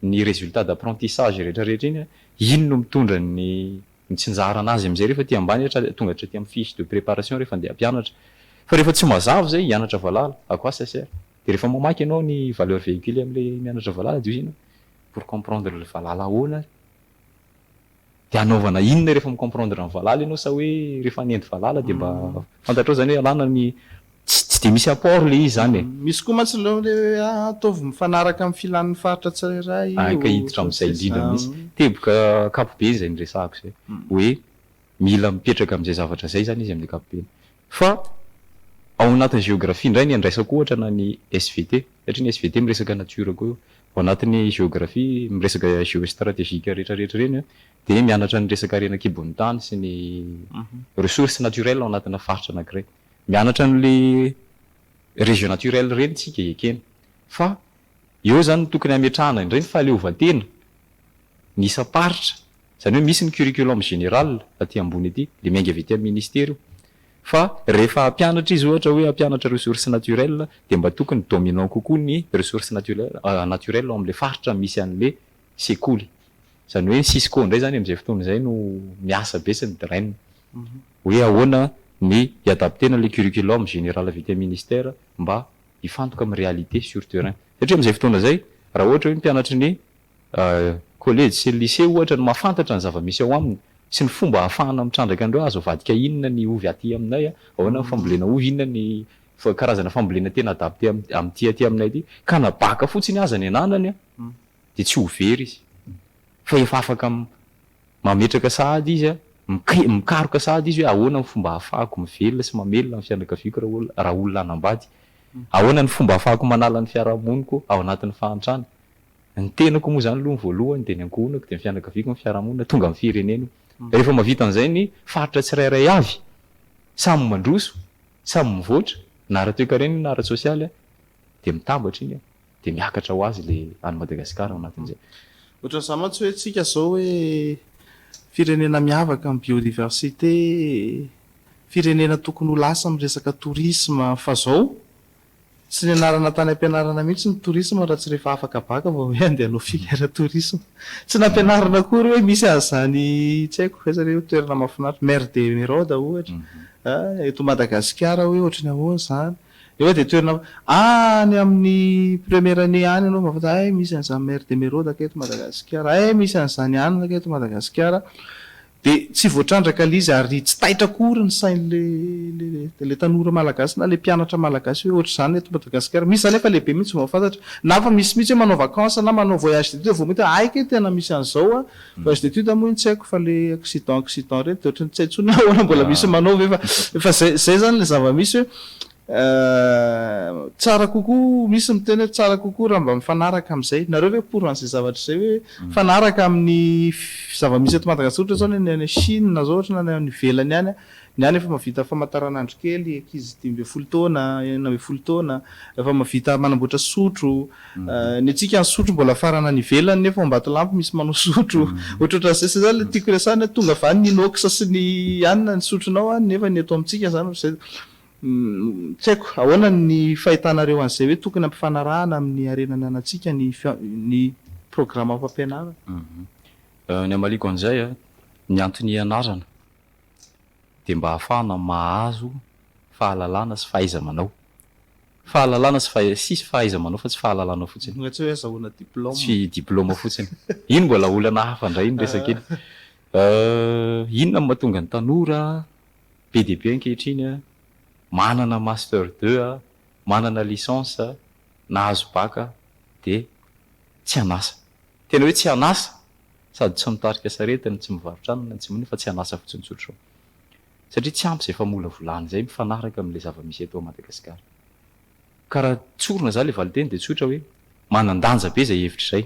ny résultat d'apprentissage rehetrarehetra iny ino no mitondra ny tsinjara anazy am'izay rehefa ty ambany tonga hatra ty amin'ny fiche de préparation rehefa andeha ampianatra fa rehefa tsy mazava zay hianatra valala à quoi ça sert de rehefa mamaky ianao ny valeur véhiculée am'le mianatra valala de izy ina pour comprendre le valala ahoana de anaovana inona rehefa micomprendre ny valala ianao sa hoe rehefa nendy valala de mba fantatrao zany hoe alana ny tsy de misy apport le izy zany misy koa mantsy le ataovy mifanaraka amin'ny filan'ny faritra tsirairay ka hiditra am'izay indrindra mihitsy teboka kapobeny zay nyresahako zay hoe mila mipetraka am'izay zavatra zay zany izy amin'ny kapobeny fa ao anatin'ny géographie indray ny andraisako ohatra na ny SVT satria ny SVT miresaka nature koa io ao anatin'ny géographie miresaka géostratégique rehetrarehetra reny dia mianatra ny resaka renakibon'ny tany sy ny ressources naturelles ao anatina faritra anankiray. Mianatra n'le région naturelle reny tsika ekeny fa eo zany tokony ametrahana ireny fahaleovantena ny isa-paritra, zany hoe misy ny curriculum général aty ambony aty le miainga avy aty amin'ny ministère io, fa rehefa ampianatra izy ohatra hoe ampianatra ressources naturelles dia mba tokony dominant kokoa ny ressources naturelles ao amin'le faritra misy an'le sekoly, zany hoe Cisco indray zany amin'izay fotoana izay no miasa be sy ny draine hoe ahoana ny iadaptena le curriculum général avy aty amin'ny ministère mba hifantoka amin'ny réalité sur terrain. Satria amin'izay fotoana izay raha ohatra hoe mpianatra ny collège sy lycée ohatra no mahafantatra ny zava-misy ao aminy sy ny fomba ahafahana mitrandraka andreo azo vadika inona ny ovy aty aminay, ahoana ny fambolena ovy, inona ny karazana fambolena tena adapté amin'ty aty aminay aty, ka nabaka fotsiny aza ny ananany dia tsy ho very izy fa efa afaka mametraka sahady izy mikaroka sahady izy hoe ahoana ny fomba ahafahako mivelona sy mamelona ny fianakaviako raha olona anambady, ahoana ny fomba ahafahako manala ny fiarahamoniko ao anatin'ny fahantrana. Ny tenako moa zany aloha ny voalohany dia ny ankohonako dia ny fianakaviako ny fiarahamonina tonga amin'ny firenena. Rehefa mavita an'izay ny faritra tsirairay avy samy mandroso samy mivoatra na ara-toe-karena na ara-tsosialy dia mitambatra iny dia miakatra ho azy le any Madagasikara ao anatin'izay. Ohatran'izany mantsy hoe tsika zao hoe firenena miavaka amin'ny biodiversité, firenena tokony ho lasa amin'ny resaka tourisme, fa zao tsy ny anarana tany ampianarana mihitsy ny tourisme raha tsy rehefa afaka baka vao hoe andeha hanao filière tourisme. Tsy nampianarana akory hoe misy azany tsy haiko hoe toerana mahafinaritra mer de Merode ohatra eto Madagasikara hoe ohatry ny ahoana zany. Eo dia toerana any amin'ny première année any ianao mahafantatra misy an'izany mer de Merode aketo Madagasikara, misy an'izany anina aketo Madagasikara. Dia tsy voatrandraka ilay izy ary tsy taitra akory ny sain'le tanora malagasy na le mpianatra malagasy hoe ohatry izany eto Madagasikara. Misy zany efa lehibe mihitsy mahafantatra na fa misy mihitsy hoe manao vacances na manao voyage d'études vao mety aika tena misy an'izao voyage d'études moa tsy haiko fa le accident reny dia ohatran'ny tsy haintsony ahoana mbola misy manao efa zay zany le zava-misy hoe tsara kokoa, misy miteny hoe tsara kokoa raha mba mifanaraka amin'izay nareo hoe pour an'izay zavatra izay hoe fanaraka amin'ny zava-misy eto Madagasikara ohatra zao ny any Chine zao ohatra na ny ivelany any ny any efa mavita famantaranandro kely ankizy 12 taona 19 taona efa mavita manamboatra sotro, ny antsika ny sotro mbola farana ny ivelany nefa Ambatolampy misy manao sotro ohatrohatran'izay zany le tiako resahana tonga avy any ny inox sy ny anina ny sotronao nefa ny eto amintsika zany zay tsy haiko ahoana ny fahitanareo an'izay hoe tokony ampifanarahana amin'ny arenany anatsika ny programme fampianarana. Ny amaliko an'izay ny antony ianarana dia mba ahafahana mahazo fahalalana sy fahaiza-manao. Fahalalana sisy fahaiza-manao fa tsy fahalalana fotsiny. Tsy hoe azahoana diplôma. Tsy diplôma fotsiny. Iny mbola olana hafa indray iny resaka iny. Inona mahatonga ny tanora be dia be ankehitriny manana master 2 manana licence nahazo baka dia tsy anasa. Tena hoe tsy anasa sady tsy mitarika saretiny tsy mivarotra anana tsy monina fa tsy anasa fotsiny tsotra. Satria tsy ampy izay famolavolana izay mifanaraka amin'ilay zava-misy eto Madagasikara. Ka raha tsorona zany le valiteny dia tsotra hoe manan-danja be izay hevitra izay.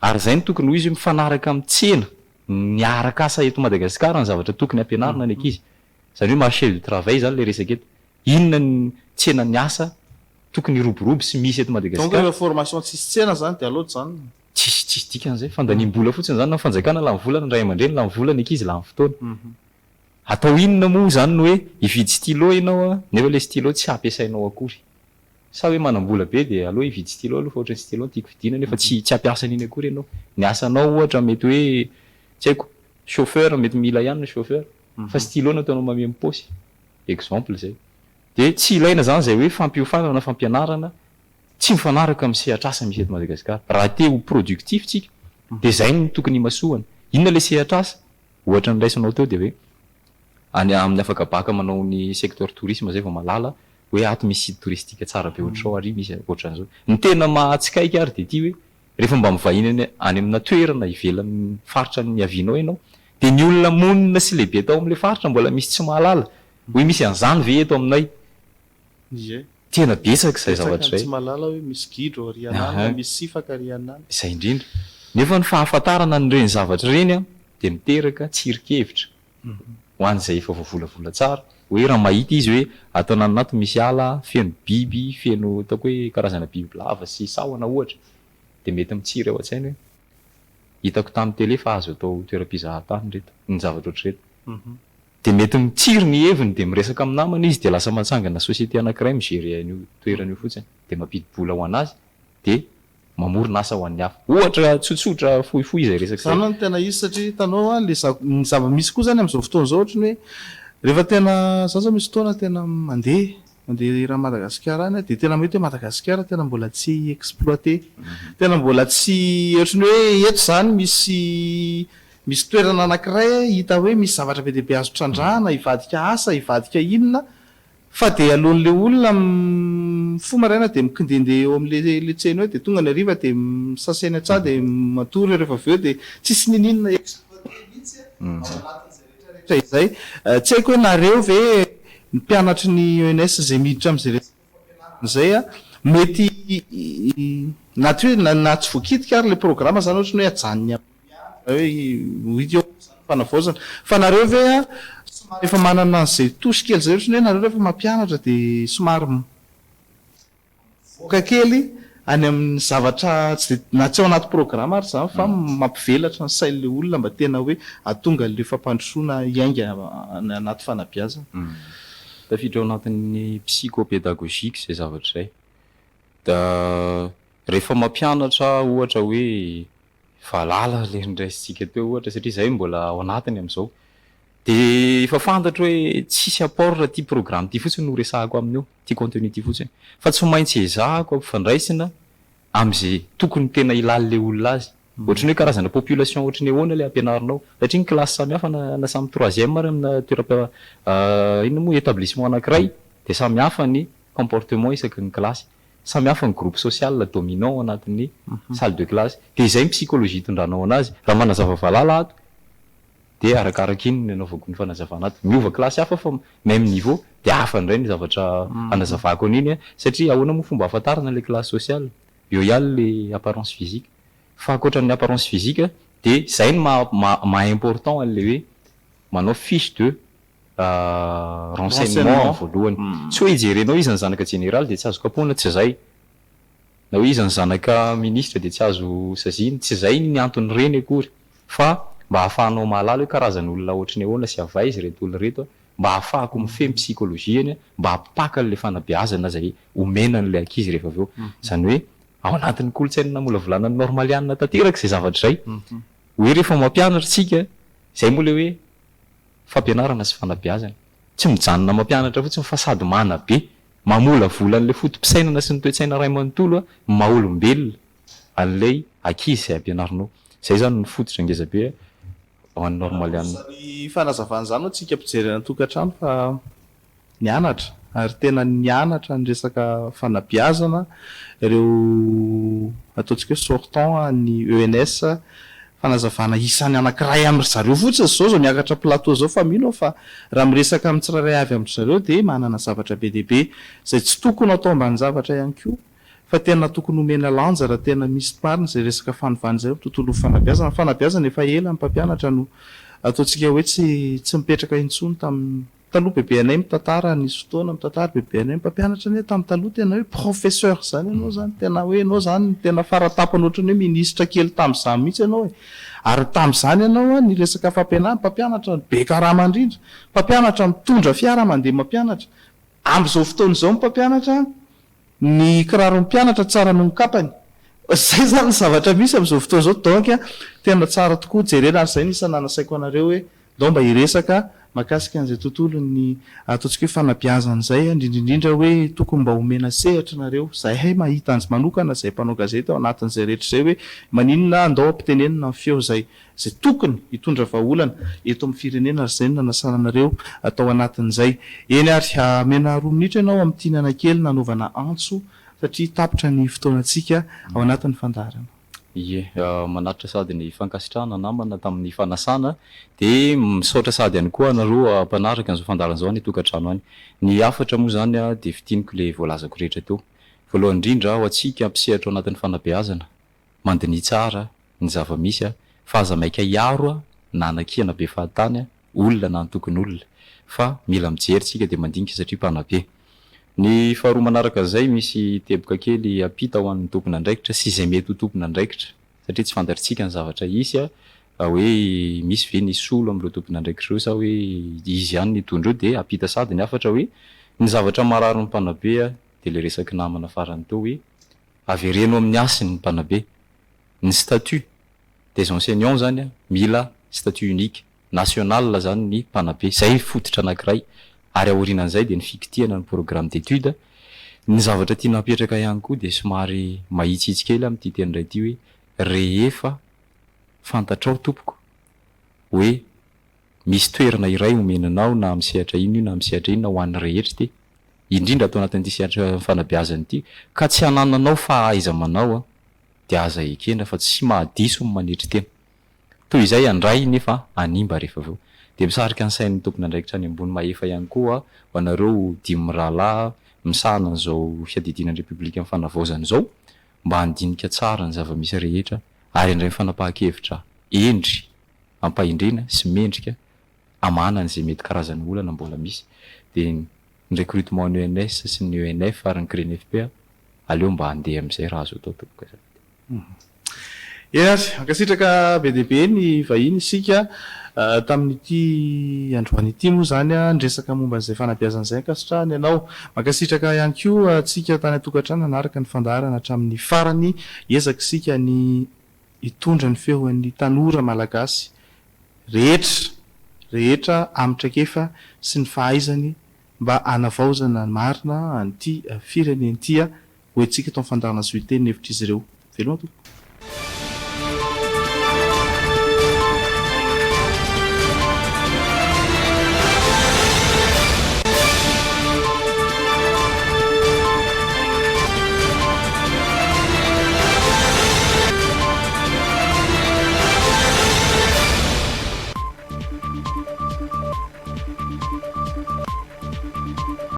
Ary izay no tokony ho izy hoe mifanaraka amin'ny tsena miaraka asa eto Madagasikara ny zavatra tokony ampianarina ny ankizy. Zany hoe marché du travail zany le resaka eto. Inona ny tsena ny asa tokony roborobo sy misy eto Madagasikara. Donc formation tsisy tsena zany dia aloha zany. Tsisy dikan'izay fandaniam-bola fotsiny zany na fanjakana lany vola ny ray aman-dreny lany vola ny ankizy lany fotoana. Atao inona moa zany no hoe hividy stylo ianao nefa le stylo tsy ampiasainao akory. Sa hoe manam-bola be dia aloha hividy stylo aloha fa ohatran'ny stylo tiako vidiana nefa tsy ampiasan'iny akory ianao. Ny asanao ohatra mety hoe tsy haiko chauffeur mety mila ihany ny chauffeur fa stylo no ataonao mamemy paosy. Exemple zay. Dia tsy ilaina zany izay hoe fampiofanana na fampianarana tsy mifanaraka amin'ny sehatr'asa misy eto Madagasikara. Raha te ho productif tsika dia izay no tokony himasoana. Inona le sehatr'asa? Ohatra ny raisinao teo dia hoe any amin'ny afaka baka manao ny secteur tourisme zay vao malala hoe ato misy site touristique tsara be ohatrao ary misy ohatran'izao. Ny tena mahatsikaiky ary dia ity hoe rehefa mba mivahiny any amina toerana ivelan'ny faritra ny avianao ianao dia ny olona monina sy lehibe tao amin'ilay faritra mbola misy tsy mahalala hoe misy an'izany ve eto aminay. tena betsaka izay zavatra tsy zay malala hoe misy gidro arianana misy sifaka arianana izay indrindra nefa ny fahafantarana nyreny zavatra reny a dia miteraka tsirikevitra ho an'izay efa voavolavola tsara hoe raha mahita izy hoe atao ananato misy ala feno biby feno ataoko hoe karazana biby lava sy sahona ohatra dia mety mitsiry ao an-tsaina hoe hitako tamin'ny tele fa azo atao toeram-pizahatany reto ny zavatra ohatreto dia mety mitsiry ny heviny dia miresaka amin'ny namana izy dia lasa mansangana sosiete anankiray migery an'io toerana io fotsiny dia mampidi-bola ho anazy dia mamorona asa ho an'ny hafa ohatra tsotsotra fohifohy izay resaka zany no tena izy satria tanao a le ny zava-misy koa zany amin'izao fotoana izao ohatra ny hoe rehefa tena zaza misy fotoana tena mandeha raha Madagasikara any dia tena mety hoe Madagasikara tena mbola tsy exploité tena mbola tsy ohatry ny hoe eto zany misy toerana anankiray hita hoe misy zavatra be deaibe azo trandrahana hivadika asa hivadika inona fa dia alohan'le olona fo maraina dia mikindendeha eo amin'le tsena hoe dia tonga ny ariva dia misasaina tsara dia matory rehefa avy eo dia tsisy nininona exploité mihitsy anatin'izay rehetrarehetra izay tsy haiko hoe nareo ve ny mpianatry ny ENS izay miditra amin'izay resaka zay a mety naty hoe na tsy voakitika ary le programma zany ohatra ny hoe ajanony hoe hideo fanavaozana fa nareo ve a somary efa manana an'izay tosy kely zay ohatra ny hoe nareo rehefa mampianatra dia somary voaka kely any amin'ny zavatra na tsy ao anaty programma ary zany fa mampivelatra ny sain'le olona mba tena hoe atonga le fampandrosoana iainga anaty fanabeazana tafiditra ao anatin'ny psychopédagogique izay zavatra izay da rehefa mampianatra ohatra hoe valala le ndraisitsika teo ohatra satria izay mbola ao anatiny amin'izao dia efa fantatra hoe tsisy apport raha ty programme ty fotsiny no resahako amin'io ty contenu ty fotsiny fa tsy maintsy ezahako ampifandraisina amin'izay tokony tena ilaly le olona azy ohatra ny hoe karazana population ohatra ny ahoana le ampianarinao satria ny classe samy hafa na samy troisième ary amina inona moa établissement anankiray dia samy hafa ny comportement isaky ny classe samy hafa ny groupe social dominant anatin'ny salle de classe dia izay ny psychologie tondranao anazy raha manazava valala ato dia arakaraka iny ny anaovako ny fanazavana ato miova classe hafa fa même niveau dia hafa indray ny zavatra anazavako an'iny satria ahoana moa fomba ahafantarana le classe sociale eo ihany le apparence physique fa ankoatran'ny apparence physique dia izay ny ma-important an'le hoe manao fiche de renseignement voalohany tsy hoe hijerenao izy ny zanaka général dia tsy azo kapoana tsy zay na hoe izy ny zanaka ministre dia tsy azo saziny tsy zay ny antony reny akory fa mba hahafahanao mahalala hoe karazany olona ohatry ny ahoana sy avay izy reto olona reto mba hahafahako mifehy psychologie eny mba hapaka le fanabeazana zay omenan'le ankizy rehefa avy eo zany hoe ao anatin'ny kolotsaina mola volana normalianina tanteraka izay zavatra zay hoe rehefa mampianatra tsika izay moa le hoe fampianarana sy fanabeazana tsy mijanona mampianatra fotsiny fa sady mana be mamola volan'le fotom-pisainana sy ny toe-tsaina ray manontolo maha-olombelona an'ilay ankizy izay ampianarinao izay zany ny fototra ngezabe ao an'ny normalianina ny fanazavana izany ho tsika mpijerena tokantrano fa nianatra ary tena nianatra ny resaka fanabeazana ireo ataontsika hoe sortant ny ENS fanazavana isany anankiray amin'ny zareo fotsiny zao miakatra plateau zao fa mino fa raha miresaka amin'ny tsirairay avy amin'ny zareo dia manana zavatra be deaibe izay tsy tokony atao ambany zavatra ihany koa fa tena tokony omena lanja raha tena misy marina izay resaka fanovana zay tontolo fanabeazana efa ela ny mpampianatra no ataontsika hoe tsy mipetraka intsony taloha bebe anay mitantara nisy fotoana mitantara bebe anay mpampianatra ny tamin'ny taloha tena hoe professeur zany ianao zany tena hoe ianao zany tena faratapana ohatrany hoe ministra kely tamin'izany mihitsy ianao e ary tamin'izany ianao ny resaka mpampianatra be karama indrindra mpampianatra mitondra fiara mandeha mampianatra amin'izao fotoana izao mpampianatra ny kiraro mpianatra tsara no mikapany zay zany ny zavatra misy amin'izao fotoana izao donc tena tsara tokoa jerena ary zay nisy nanasaiko anareo hoe ndao mba hiresaka makasika an'izay tontolo ny ataontsika hoe fanabeazana izay indrindraindrindra hoe tokony mba homena sehatra nareo zahay mahita anzy manokana zay mpanao gazety ao anatin'izay rehetra zay hoe maninona andao ampitenenina ny feo zay tokony hitondra vahaolana eto amin'ny firenena ary zay nanasana nareo atao anatin'izay eny ary amena 2 minitra ianao amin'ny tinana kely nanovana antso satria tapitra ny fotoanantsika ao anatin'ny fandarana Ie, manaritra sady ny fankasitrahana namana tamin'ny fanasana de misaotra sady ihany koa anareo mpanaraka an'izao fandaharana zao any tokantrano any. Ny afatra moa zany de fitiniko le voalazako rehetra teo. Voalohany indrindra ho antsika ampisehatra ao anatin'ny fanabeazana, mandinihy tsara ny zava-misy fa aza maika hiaro na anakiana be fahatany olona na ny tokon'olona fa mila mijery tsika de mandinika satria mpanabe. Ny faharoa manaraka zay misy teboka kely apita ho an'ny tompon'andraikitra sy izay mety ho tompon'andraikitra satria tsy fantaritsika ny zavatra isy hoe misy ve ny solo amin'ireo tompon'andraikitra io sa hoe izy ihany ny tondro eo de apita sady ny afatra hoe ny zavatra marary ny mpanabe de le resaky namana farany teo hoe avereno amin'ny asiny ny mpanabe. Ny statut des enseignants zany mila statut unique national zany ny mpanabe, zay fototra anankiray ary aorinan'izay de ny fikitiana ny programme d'étude. Ny zavatra tiana apetraka ihany koa de somary mahitsitsy kely amin'ity teny ray ity hoe rehefa fantatrao tompoko hoe misy toerana iray omenanao na amin'ny sehatra ino na amin'ny sehatra ino na ho an'ny rehetra ty indrindra atao anatin'ity sehatra fanabeazana ity ka tsy hanananao fahaiza manao de aza ekena fa tsy mahadiso ny manetry tena toy izay andray nefa animba rehefa aveo. De misarika ny sain'ny tompon'andraikitra any ambony mahefa ihany koa ho anareo dimy rahalahy misahana an'izao fiadidinan'ny repoblika amin'ny fanavaozana zao mba handinika tsara ny zava-misy rehetra ary indray fanapahan-kevitra endry ampahindrena sy mendrika amana an'izay mety karazany olana mbola misy de ny recrutement ny ENS sy ny ENF ary ny CRENFP aleo mba handeha amin'izay raha azo atao tompoko zany. Ary ankasitraka be deaibe ny vahiny isika tamin'ity androany ity moa zany ndresaka momba an'izay fanabeazan'izay ankasitrahany ianao mankasitraka ihany koa atsika tany atokantrano anaraka ny fandaharana hatramin'ny farany ezaka isika ny hitondra ny feon'ny tanora malagasy rehetra amitrakefa sy ny fahaizany mba anavaozana marina an'ity firenen'ity hoentsika tao fandaharana sy ho iten'ny hevitra izy ireo veloma tompoko.